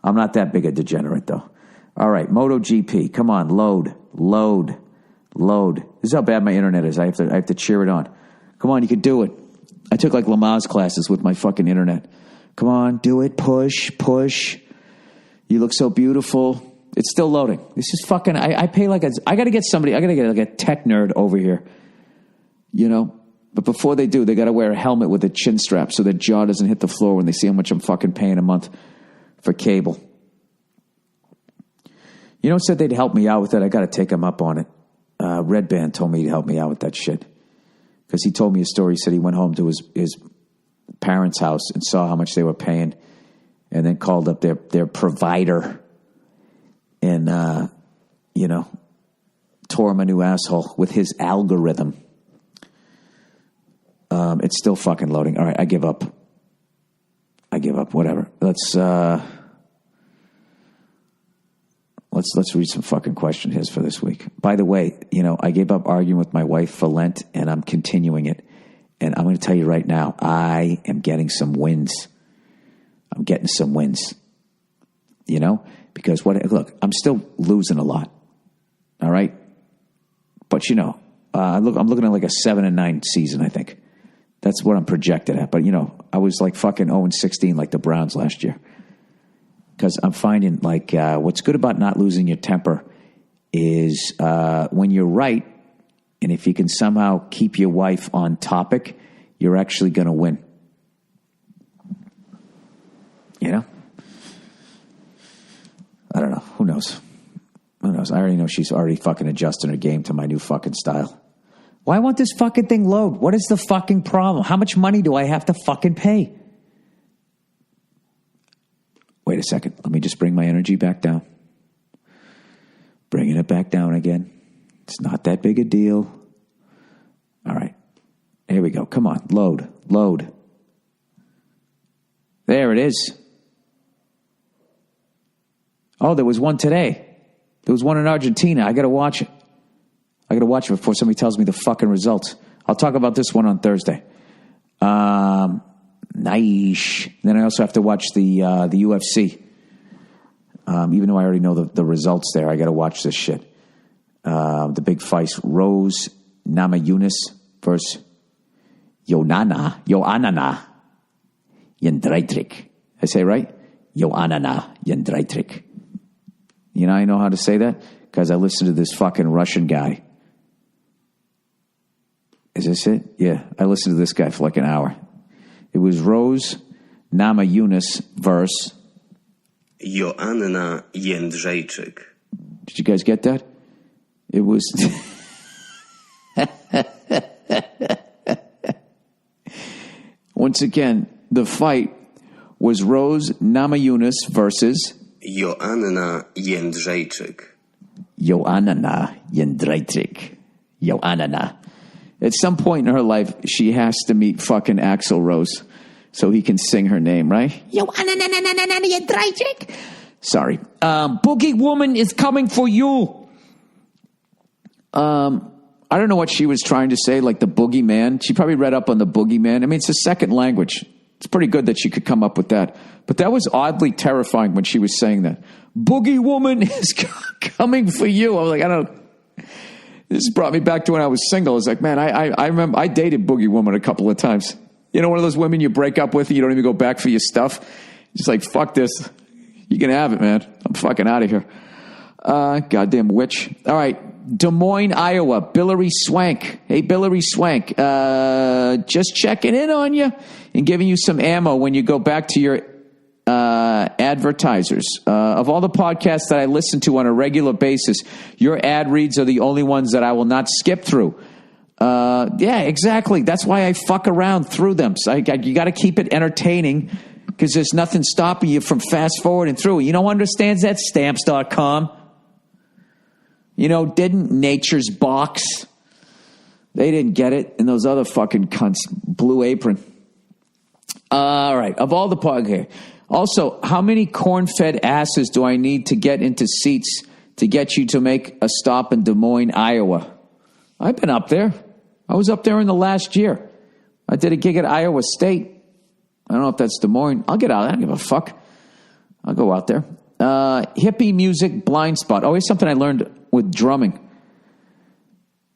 I'm not that big a degenerate, though. All right, MotoGP. Come on, load. This is how bad my internet is. I have to cheer it on. Come on, you can do it. I took like Lamaze classes with my fucking internet. Come on, do it. Push. You look so beautiful. It's still loading. This is fucking, I pay like I got to get like a tech nerd over here, you know? But before they do, they got to wear a helmet with a chin strap so their jaw doesn't hit the floor when they see how much I'm fucking paying a month for cable. You know, said they'd help me out with that. I got to take them up on it. Red Band told me to help me out with that shit. Because he told me a story. He said he went home to his parents' house and saw how much they were paying and then called up their provider and, you know, tore him a new asshole with his algorithm. It's still fucking loading. All right, I give up. Whatever. Let's read some fucking question hits for this week. By the way, you know, I gave up arguing with my wife for Lent, and I'm continuing it. And I'm going to tell you right now, I am getting some wins. I'm getting some wins. You know? Because look, I'm still losing a lot. All right? But, you know, I'm looking at like a 7-9 season, I think. That's what I'm projected at. But, you know, I was like fucking 0-16 like the Browns last year. Because I'm finding, like, what's good about not losing your temper is when you're right, and if you can somehow keep your wife on topic, you're actually going to win. You know? I don't know. Who knows? I already know she's already fucking adjusting her game to my new fucking style. Why won't this fucking thing load? What is the fucking problem? How much money do I have to fucking pay? Wait a second. Let me just bring my energy back down. Bringing it back down again. It's not that big a deal. All right. Here we go. Come on. Load. There it is. Oh, there was one today. There was one in Argentina. I got to watch it. I got to watch it before somebody tells me the fucking results. I'll talk about this one on Thursday. Nice. Then I also have to watch the UFC. Even though I already know the results there, I got to watch this shit. The big fight. Rose Namajunas versus Joanna Jędrzejczyk. I say right? Joanna Jędrzejczyk. You know, I know how to say that because I listened to this fucking Russian guy. Is this it? Yeah, I listened to this guy for like an hour. It was Rose Namajunas versus Joanna Jędrzejczyk. Did you guys get that? It was once again, the fight was Rose Namajunas versus Joanna Jędrzejczyk. Joanna Jędrzejczyk. Joanna. At some point in her life, she has to meet fucking Axl Rose so he can sing her name, right? Joanna Jędrzejczyk. Sorry. Boogie Woman is coming for you. I don't know what she was trying to say, like the boogeyman. She probably read up on the boogeyman. I mean, it's a second language. It's pretty good that she could come up with that. But that was oddly terrifying when she was saying that. Boogie Woman is coming for you. I was like, this brought me back to when I was single. I was like, man, I remember I dated Boogie Woman a couple of times. You know, one of those women you break up with and you don't even go back for your stuff. Just like, fuck this. You can have it, man. I'm fucking out of here. Goddamn witch. All right. Des Moines, Iowa. Billary Swank. Hey, Billary Swank. Just checking in on you and giving you some ammo when you go back to your advertisers. Of all the podcasts that I listen to on a regular basis, your ad reads are the only ones that I will not skip through. Yeah, exactly. That's why I fuck around through them. So you got to keep it entertaining because there's nothing stopping you from fast forwarding through. You know, understands that? Stamps.com. You know, didn't Nature's Box. They didn't get it. And those other fucking cunts, Blue Apron. All right. Of all the podcasts. Also, how many corn-fed asses do I need to get into seats to get you to make a stop in Des Moines, Iowa? I've been up there. I was up there in the last year. I did a gig at Iowa State. I don't know if that's Des Moines. I'll get out. I don't give a fuck. I'll go out there. Hippie music blind spot. Always something I learned with drumming.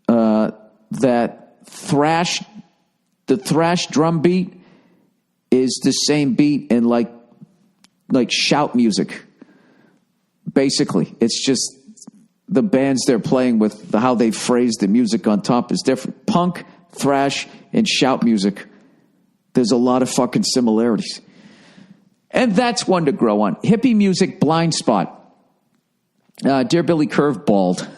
That the thrash drum beat is the same beat in like shout music. Basically, it's just the bands they're playing with, how they phrase the music on top is different. Punk, thrash, and shout music. There's a lot of fucking similarities. And that's one to grow on. Hippie music blind spot. Dear Billy Curvebald.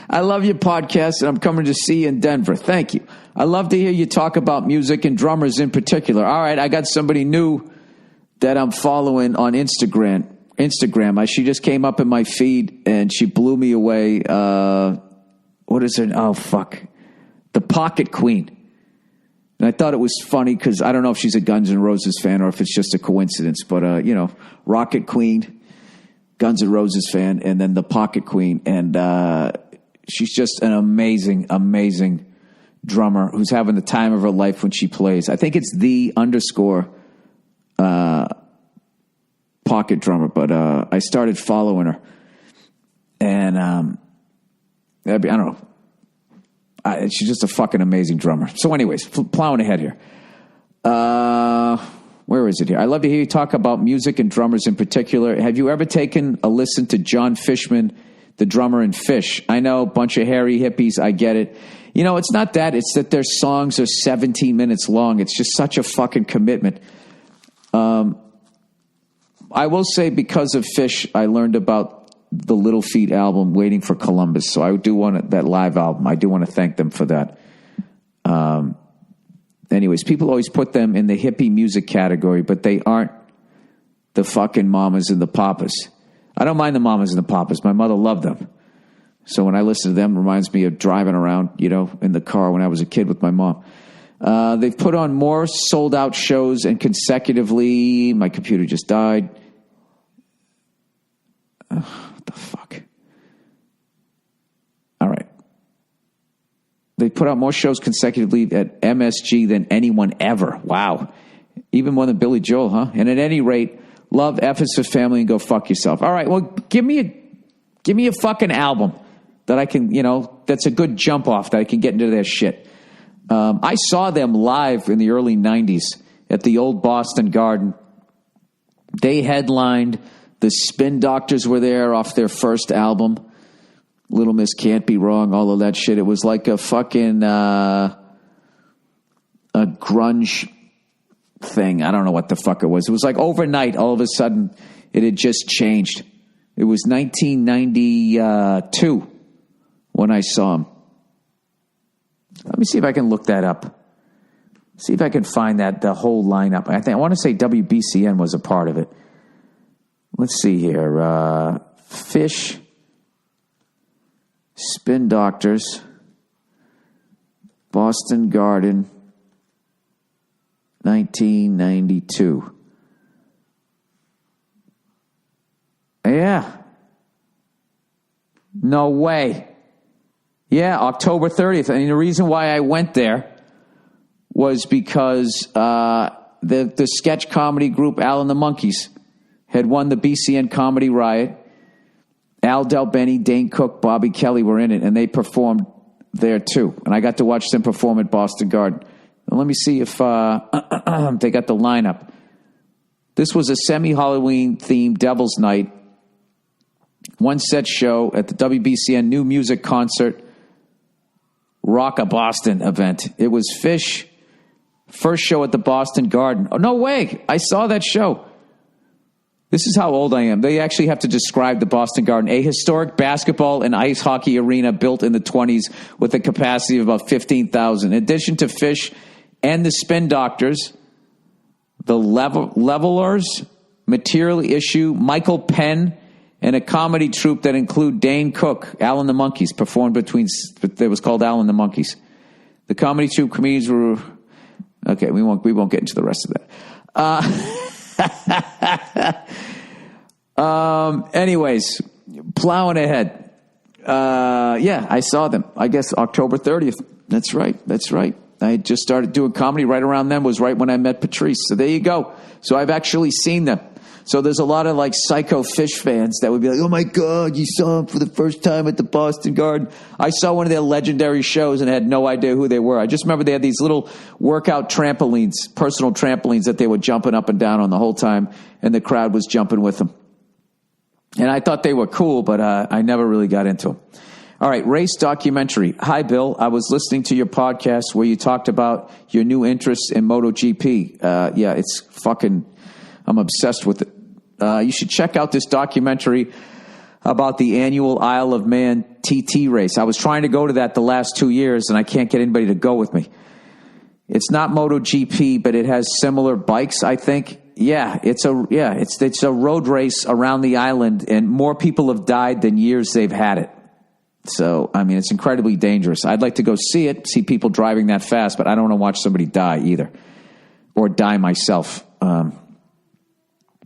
I love your podcast, and I'm coming to see you in Denver. Thank you. I love to hear you talk about music and drummers in particular. All right, I got somebody new that I'm following on Instagram. She just came up in my feed, and she blew me away. What is her? Oh, fuck. The Pocket Queen. And I thought it was funny because I don't know if she's a Guns N' Roses fan or if it's just a coincidence. But, Rocket Queen, Guns N' Roses fan, and then the Pocket Queen. And she's just an amazing, amazing drummer who's having the time of her life when she plays. I think it's the_ Pocket drummer. But I started following her. And I don't know. She's just a fucking amazing drummer. So anyways, plowing ahead here. Where is it here? I love to hear you talk about music and drummers in particular. Have you ever taken a listen to John Fishman, the drummer in Fish? I know, bunch of hairy hippies. I get it. You know, it's not that. It's that their songs are 17 minutes long. It's just such a fucking commitment. I will say because of Fish, I learned about the Little Feat album, Waiting for Columbus. So I do want that live album. I do want to thank them for that. Anyways, people always put them in the hippie music category, but they aren't the fucking mamas and the papas. I don't mind the mamas and the papas. My mother loved them. So when I listen to them, it reminds me of driving around, in the car when I was a kid with my mom. They've put on more sold-out shows and consecutively... My computer just died. What the fuck? All right. They put out more shows consecutively at MSG than anyone ever. Wow. Even more than Billy Joel, huh? And at any rate, love F is for family and go fuck yourself. All right, well, give me a fucking album that I can, that's a good jump off that I can get into their shit. I saw them live in the early 90s at the old Boston Garden. They headlined. The Spin Doctors were there off their first album. Little Miss Can't Be Wrong, all of that shit. It was like a fucking a grunge thing. I don't know what the fuck it was. It was like overnight, all of a sudden, it had just changed. It was 1992 when I saw him. Let me see if I can look that up. See if I can find the whole lineup. I want to say WBCN was a part of it. Let's see here. Fish, Spin Doctors, Boston Garden, 1992. Yeah. No way. Yeah, October 30th. And the reason why I went there was because the sketch comedy group Al and the Monkeys had won the BCN Comedy Riot. Al Del Benny, Dane Cook, Bobby Kelly were in it, and they performed there too. And I got to watch them perform at Boston Garden. Now, let me see if they got the lineup. This was a semi-Halloween themed Devil's Night, one set show at the WBCN New Music Concert Rock-a Boston event. It was Fish, first show at the Boston Garden. Oh, no way. I saw that show. This is how old I am. They actually have to describe the Boston Garden, a historic basketball and ice hockey arena built in the 20s with a capacity of about 15,000. In addition to Fish and the Spin Doctors, the Levelers, Material Issue, Michael Penn, and a comedy troupe that include Dane Cook, Al and the Monkeys, performed it was called Al and the Monkeys. The comedy troupe comedians were... Okay, we won't get into the rest of that. Anyways, plowing ahead. Yeah, I saw them. I guess October 30th. That's right. I had just started doing comedy right around then, was right when I met Patrice. So there you go. So I've actually seen them. So there's a lot of like psycho Fish fans that would be like, oh my God, you saw them for the first time at the Boston Garden. I saw one of their legendary shows and had no idea who they were. I just remember they had these little workout trampolines, personal trampolines that they were jumping up and down on the whole time, and the crowd was jumping with them. And I thought they were cool, but I never really got into them. All right, race documentary. Hi, Bill. I was listening to your podcast where you talked about your new interest in MotoGP. Yeah, it's fucking... I'm obsessed with it. You should check out this documentary about the annual Isle of Man TT race. I was trying to go to that the last 2 years, and I can't get anybody to go with me. It's not MotoGP, but it has similar bikes, I think. Yeah, it's a road race around the island, and more people have died than years they've had it. So, I mean, it's incredibly dangerous. I'd like to go see people driving that fast, but I don't want to watch somebody die either, or die myself.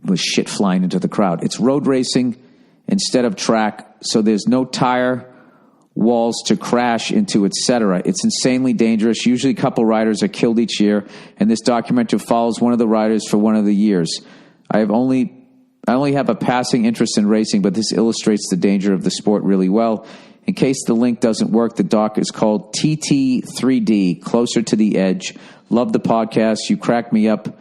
With shit flying into the crowd. It's road racing instead of track, so there's no tire walls to crash into, etc. It's insanely dangerous. Usually a couple riders are killed each year, and this documentary follows one of the riders for one of the years. I only have a passing interest in racing, but this illustrates the danger of the sport really well. In case the link doesn't work, the doc is called TT3D, Closer to the Edge. Love the podcast. You crack me up.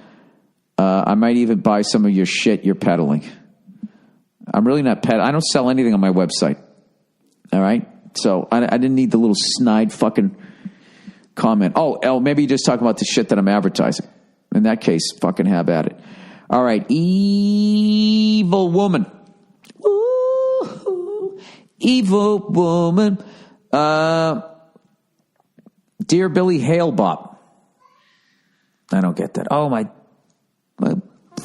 I might even buy some of your shit you're peddling. I'm really not I don't sell anything on my website. All right? So I didn't need the little snide fucking comment. Oh, maybe you're just talking about the shit that I'm advertising. In that case, fucking have at it. All right. Evil Woman. Ooh, Evil Woman. Dear Billy Halebop. I don't get that. Oh, my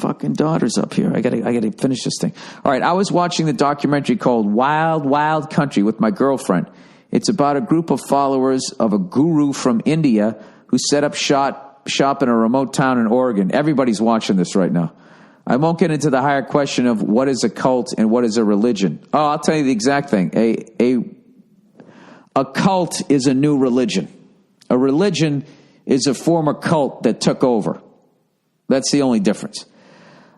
fucking daughter's up here. I gotta finish this thing. All right, I was watching the documentary called Wild Wild Country with my girlfriend. It's about a group of followers of a guru from India who set up shop in a remote town in Oregon. Everybody's watching this right now. I won't get into the higher question of what is a cult and what is a religion. Oh, I'll tell you the exact thing. A cult is a new religion. A religion is a former cult that took over. That's the only difference.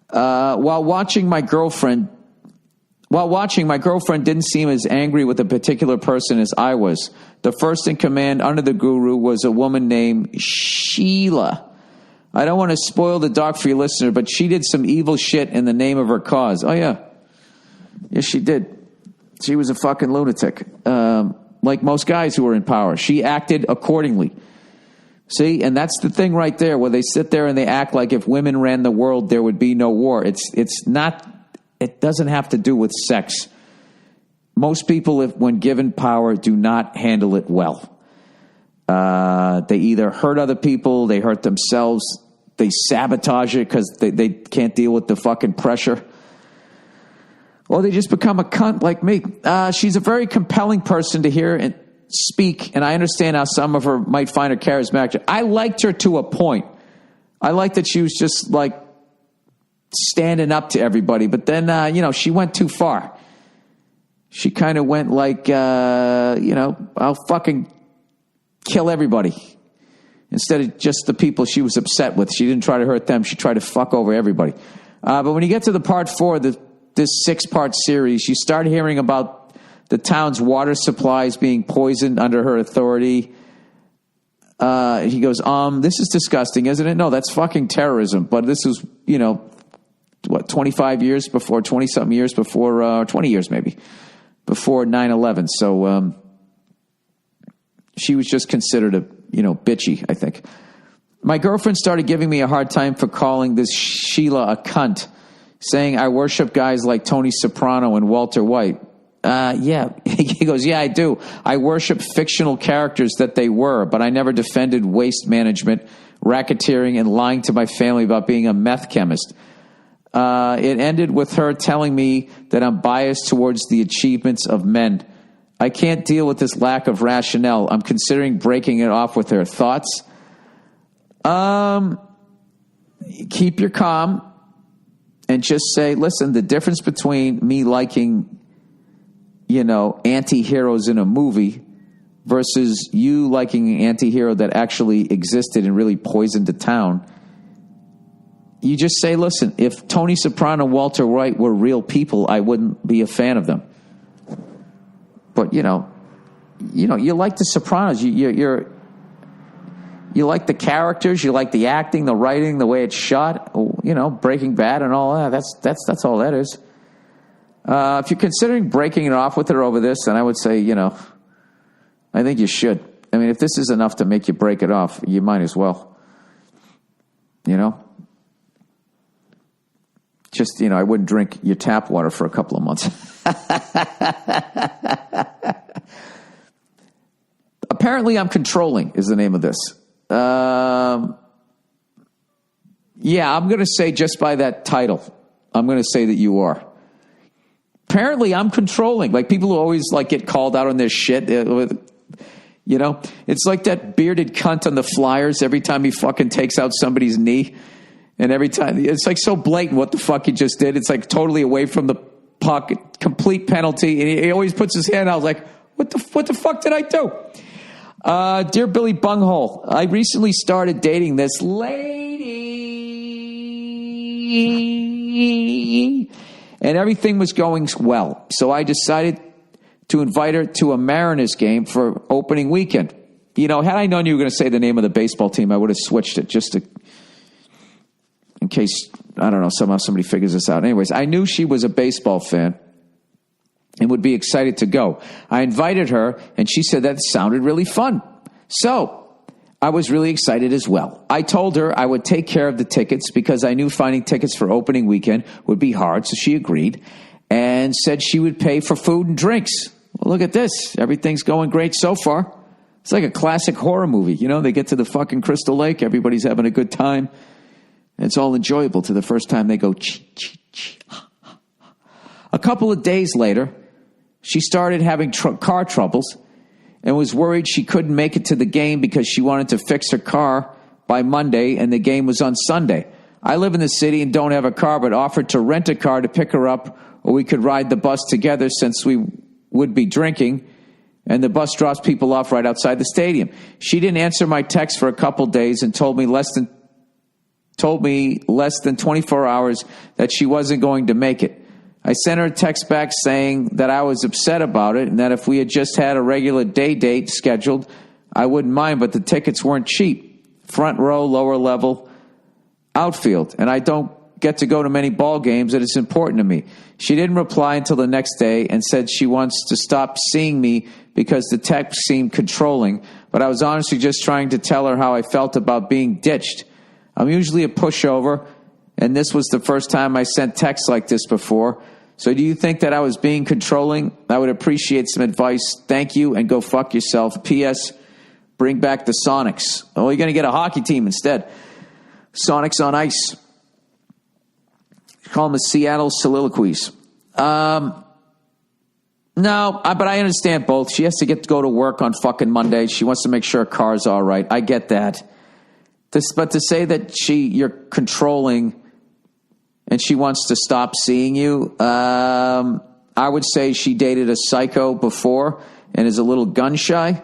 While watching, my girlfriend didn't seem as angry with a particular person as I was. The first in command under the guru was a woman named Sheila. I don't want to spoil the doc for your listener, but she did some evil shit in the name of her cause. Oh, yeah. Yes, she did. She was a fucking lunatic. Like most guys who were in power. She acted accordingly. See, and that's the thing right there, where they sit there and they act like if women ran the world, there would be no war. It's not, it doesn't have to do with sex. Most people, when given power, do not handle it well. They either hurt other people, they hurt themselves, they sabotage it because they can't deal with the fucking pressure. Or they just become a cunt like me. She's a very compelling person to hear and speak, and I understand how some of her might find her charismatic. I liked her to a point. I liked that she was just like standing up to everybody, but then, she went too far. She kind of went like, I'll fucking kill everybody. Instead of just the people she was upset with. She didn't try to hurt them. She tried to fuck over everybody. But when you get to the part 4 of this 6-part series, you start hearing about the town's water supplies being poisoned under her authority. He goes, this is disgusting, isn't it? No, that's fucking terrorism. But this was, 25 years before, 20-something years before, 20 years maybe, before 9/11. So she was just considered a, bitchy, I think. My girlfriend started giving me a hard time for calling this Sheila a cunt, saying I worship guys like Tony Soprano and Walter White. Yeah. He goes, yeah, I do. I worship fictional characters that they were, but I never defended waste management, racketeering, and lying to my family about being a meth chemist. It ended with her telling me that I'm biased towards the achievements of men. I can't deal with this lack of rationale. I'm considering breaking it off with her. Thoughts? Keep your calm and just say, listen, the difference between me liking anti-heroes in a movie versus you liking an anti-hero that actually existed and really poisoned the town. You just say, listen, if Tony Soprano and Walter White were real people, I wouldn't be a fan of them. But, you like the Sopranos. You like the characters. You like the acting, the writing, the way it's shot. Breaking Bad and all that. That's all that is. If you're considering breaking it off with her over this, then I would say, I think you should. I mean, if this is enough to make you break it off, you might as well. Just, I wouldn't drink your tap water for a couple of months. Apparently, I'm controlling is the name of this. Yeah, I'm going to say just by that title, I'm going to say that you are. Apparently, I'm controlling. Like, people who always, get called out on their shit. It's like that bearded cunt on the Flyers every time he fucking takes out somebody's knee. And every time, it's like so blatant what the fuck he just did. It's like totally away from the puck, complete penalty. And he always puts his hand out. I was like, what the fuck did I do? Dear Billy Bunghole, I recently started dating this lady. And everything was going well. So I decided to invite her to a Mariners game for opening weekend. Had I known you were going to say the name of the baseball team, I would have switched it just in case, I don't know, somehow somebody figures this out. Anyways, I knew she was a baseball fan and would be excited to go. I invited her, and she said that sounded really fun. So I was really excited as well. I told her I would take care of the tickets because I knew finding tickets for opening weekend would be hard, so she agreed and said she would pay for food and drinks. Well, look at this. Everything's going great so far. It's like a classic horror movie. They get to the fucking Crystal Lake. Everybody's having a good time. It's all enjoyable to the first time they go, chee, chee, chee. A couple of days later, she started having car troubles and was worried she couldn't make it to the game because she wanted to fix her car by Monday and the game was on Sunday. I live in the city and don't have a car, but offered to rent a car to pick her up, or we could ride the bus together since we would be drinking, and the bus drops people off right outside the stadium. She didn't answer my text for a couple days and told me less than 24 hours that she wasn't going to make it. I sent her a text back saying that I was upset about it and that if we had just had a regular day date scheduled, I wouldn't mind, but the tickets weren't cheap. Front row, lower level, outfield, and I don't get to go to many ball games, and it's important to me. She didn't reply until the next day and said she wants to stop seeing me because the text seemed controlling, but I was honestly just trying to tell her how I felt about being ditched. I'm usually a pushover, and this was the first time I sent texts like this before. So do you think that I was being controlling? I would appreciate some advice. Thank you, and go fuck yourself. P.S. Bring back the Sonics. Oh, you're going to get a hockey team instead. Sonics on ice. Call them the Seattle Soliloquies. No, but I understand both. She has to go to work on fucking Monday. She wants to make sure her car's all right. I get that. But to say that you're controlling and she wants to stop seeing you, I would say she dated a psycho before and is a little gun shy,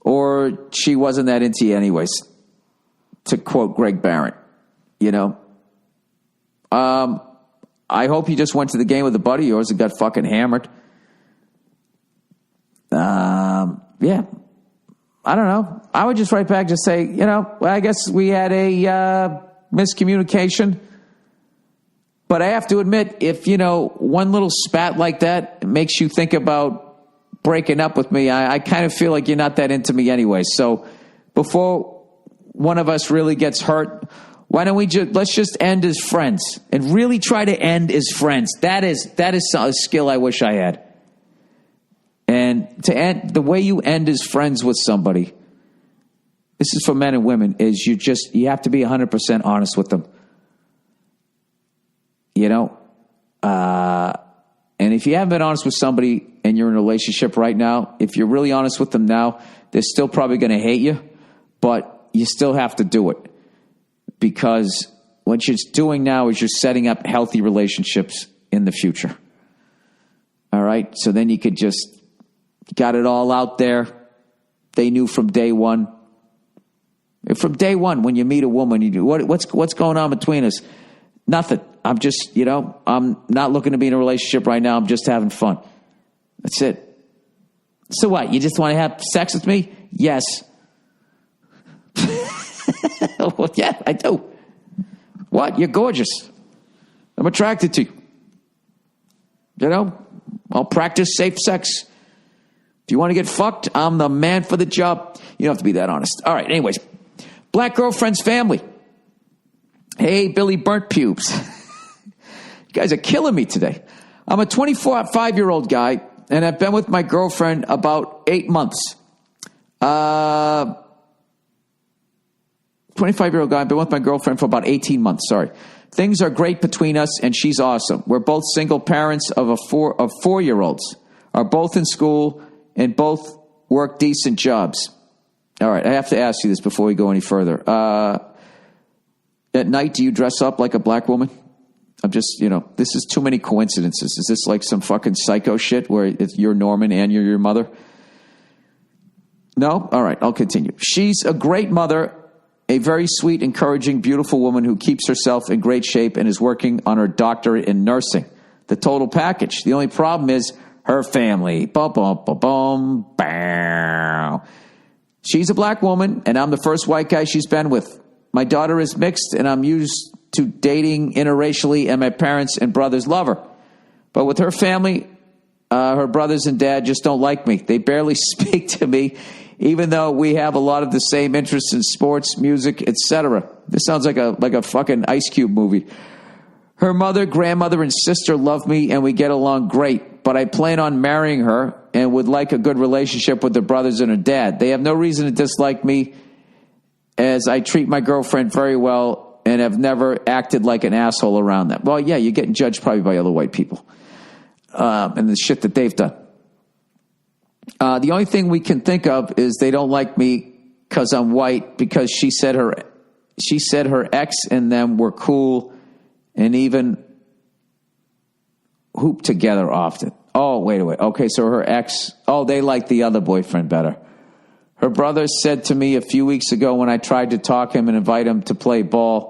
or she wasn't that into you anyways, to quote Greg Barrett, you know. I hope you just went to the game with a buddy of yours and got fucking hammered. Yeah. I don't know. I would just write back, just say, well, I guess we had a miscommunication. But I have to admit, if, one little spat like that makes you think about breaking up with me, I kind of feel like you're not that into me anyway. So before one of us really gets hurt, why don't let's just end as friends and really try to end as friends. That is a skill I wish I had. And to end, the way you end as friends with somebody, this is for men and women, is you have to be 100% honest with them. And if you haven't been honest with somebody and you're in a relationship right now, if you're really honest with them now, they're still probably going to hate you, but you still have to do it. Because what you're doing now is you're setting up healthy relationships in the future. All right? So then you could just got it all out there. They knew from day one. From day one, when you meet a woman, you do what's going on between us? Nothing. I'm just, I'm not looking to be in a relationship right now. I'm just having fun. That's it. So what? You just want to have sex with me? Yes. Well, yeah, I do. What? You're gorgeous. I'm attracted to you. I'll practice safe sex. If you want to get fucked, I'm the man for the job. You don't have to be that honest. All right, anyways. Black girlfriend's family. Hey, Billy Burnt Pubes. You guys are killing me today. I'm a 25-year-old guy, and I've been with my girlfriend about 8 months. 25-year-old guy, I've been with my girlfriend for about 18 months, sorry. Things are great between us, and she's awesome. We're both single parents of four-year-olds, are both in school, and both work decent jobs. All right, I have to ask you this before we go any further. At night, do you dress up like a black woman? I'm just, this is too many coincidences. Is this like some fucking psycho shit where you're Norman and you're your mother? No? All right, I'll continue. She's a great mother, a very sweet, encouraging, beautiful woman who keeps herself in great shape and is working on her doctorate in nursing. The total package. The only problem is her family. Bum, bum, bum, bum, bow. She's a black woman, and I'm the first white guy she's been with. My daughter is mixed, and I'm used to dating interracially, and my parents and brothers love her. But with her family, her brothers and dad just don't like me. They barely speak to me, even though we have a lot of the same interests in sports, music, etc. This sounds like a fucking Ice Cube movie. Her mother, grandmother, and sister love me, and we get along great. But I plan on marrying her and would like a good relationship with her brothers and her dad. They have no reason to dislike me, as I treat my girlfriend very well and have never acted like an asshole around them. Well, yeah, you're getting judged probably by other white people and the shit that they've done. The only thing we can think of is they don't like me because I'm white, because she said her ex and them were cool and even hooped together often. Oh, wait. Okay, so her ex, they like the other boyfriend better. Her brother said to me a few weeks ago when I tried to talk him and invite him to play ball,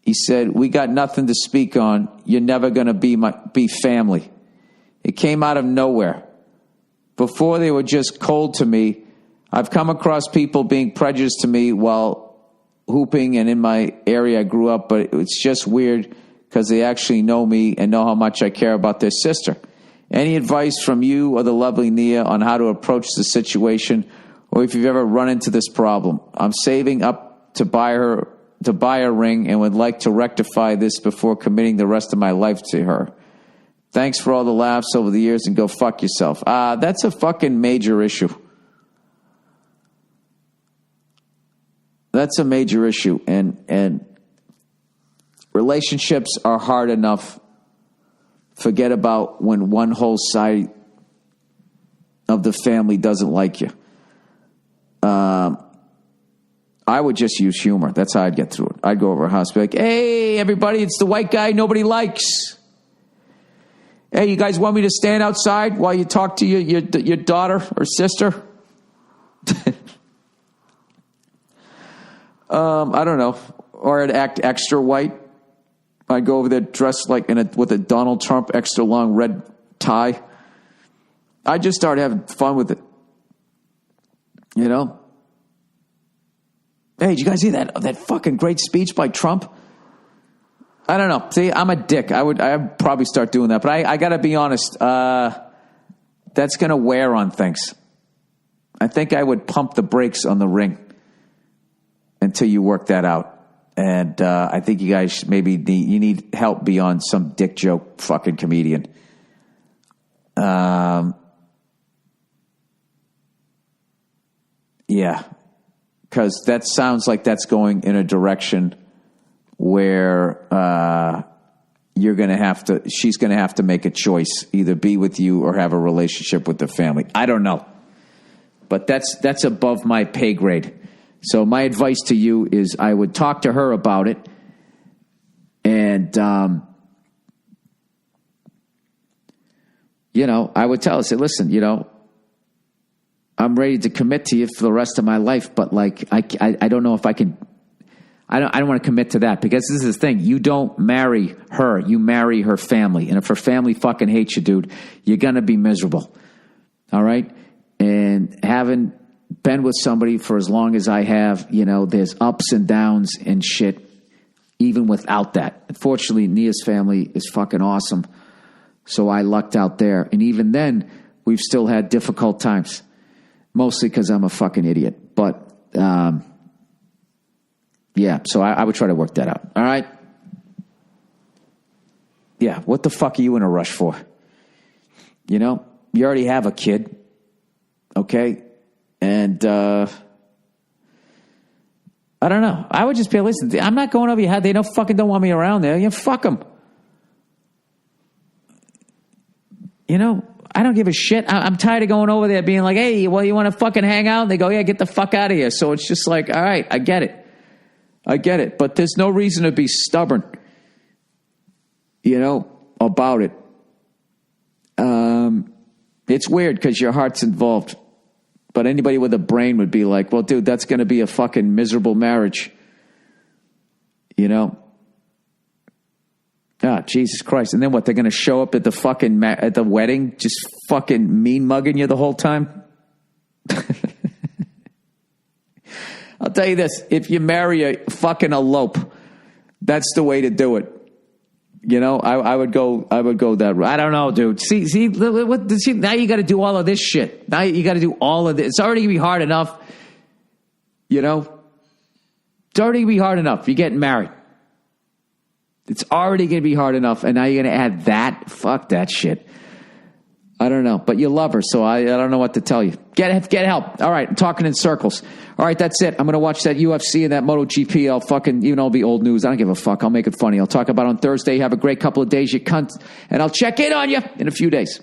he said, "We got nothing to speak on. You're never going to be family." It came out of nowhere. Before they were just cold to me. I've come across people being prejudiced to me while hooping and in my area I grew up, but it's just weird because they actually know me and know how much I care about their sister. Any advice from you or the lovely Nia on how to approach the situation, or if you've ever run into this problem? I'm saving up to buy a ring and would like to rectify this before committing the rest of my life to her. Thanks for all the laughs over the years and go fuck yourself. That's a fucking major issue. That's a major issue. And relationships are hard enough. Forget about when one whole side of the family doesn't like you. I would just use humor. That's how I'd get through it. I'd go over a house, be like, "Hey, everybody, it's the white guy nobody likes. Hey, you guys want me to stand outside while you talk to your daughter or sister?" I don't know. Or I'd act extra white. I'd go over there dressed like with a Donald Trump extra long red tie. I just started having fun with it. You know? Hey, did you guys see that fucking great speech by Trump? I don't know. See, I'm a dick. I'd probably start doing that. But I got to be honest. That's going to wear on things. I think I would pump the brakes on the ring until you work that out. And I think you guys maybe need help beyond some dick joke fucking comedian. Yeah. Because that sounds like that's going in a direction where she's going to have to make a choice, either be with you or have a relationship with the family. I don't know. But that's above my pay grade. So my advice to you is I would talk to her about it. And, I would tell her, say, listen, I'm ready to commit to you for the rest of my life, but like, I don't know if I can, I don't want to commit to that, because this is the thing. You don't marry her, you marry her family. And if her family fucking hates you, dude, you're going to be miserable. All right. And having been with somebody for as long as I have, there's ups and downs and shit, even without that. Unfortunately, Nia's family is fucking awesome. So I lucked out there. And even then, we've still had difficult times. Mostly because I'm a fucking idiot. But, yeah, so I would try to work that out. All right? Yeah, what the fuck are you in a rush for? You already have a kid. Okay? And, I don't know. I would just be, listen, I'm not going over your head. They don't want me around there. Fuck them. I don't give a shit. I'm tired of going over there being like, hey, well, you want to fucking hang out? And they go, yeah, get the fuck out of here. So it's just like, all right, I get it. But there's no reason to be stubborn, about it. It's weird because your heart's involved. But anybody with a brain would be like, well, dude, that's going to be a fucking miserable marriage. Ah, Jesus Christ. And then what? They're going to show up at the fucking at the wedding just fucking mean mugging you the whole time? I'll tell you this. If you marry a fucking elope, that's the way to do it. I would go that route. I don't know, dude. See, now you got to do all of this shit. Now you got to do all of this. It's already going to be hard enough. It's already going to be hard enough. You're getting married. It's already going to be hard enough, and now you're going to add that? Fuck that shit. I don't know, but you love her, so I don't know what to tell you. Get help. All right, I'm talking in circles. All right, that's it. I'm going to watch that UFC and that MotoGP. I'll fucking, even though it'll be old news, I don't give a fuck. I'll make it funny. I'll talk about it on Thursday. Have a great couple of days, you cunt. And I'll check in on you in a few days.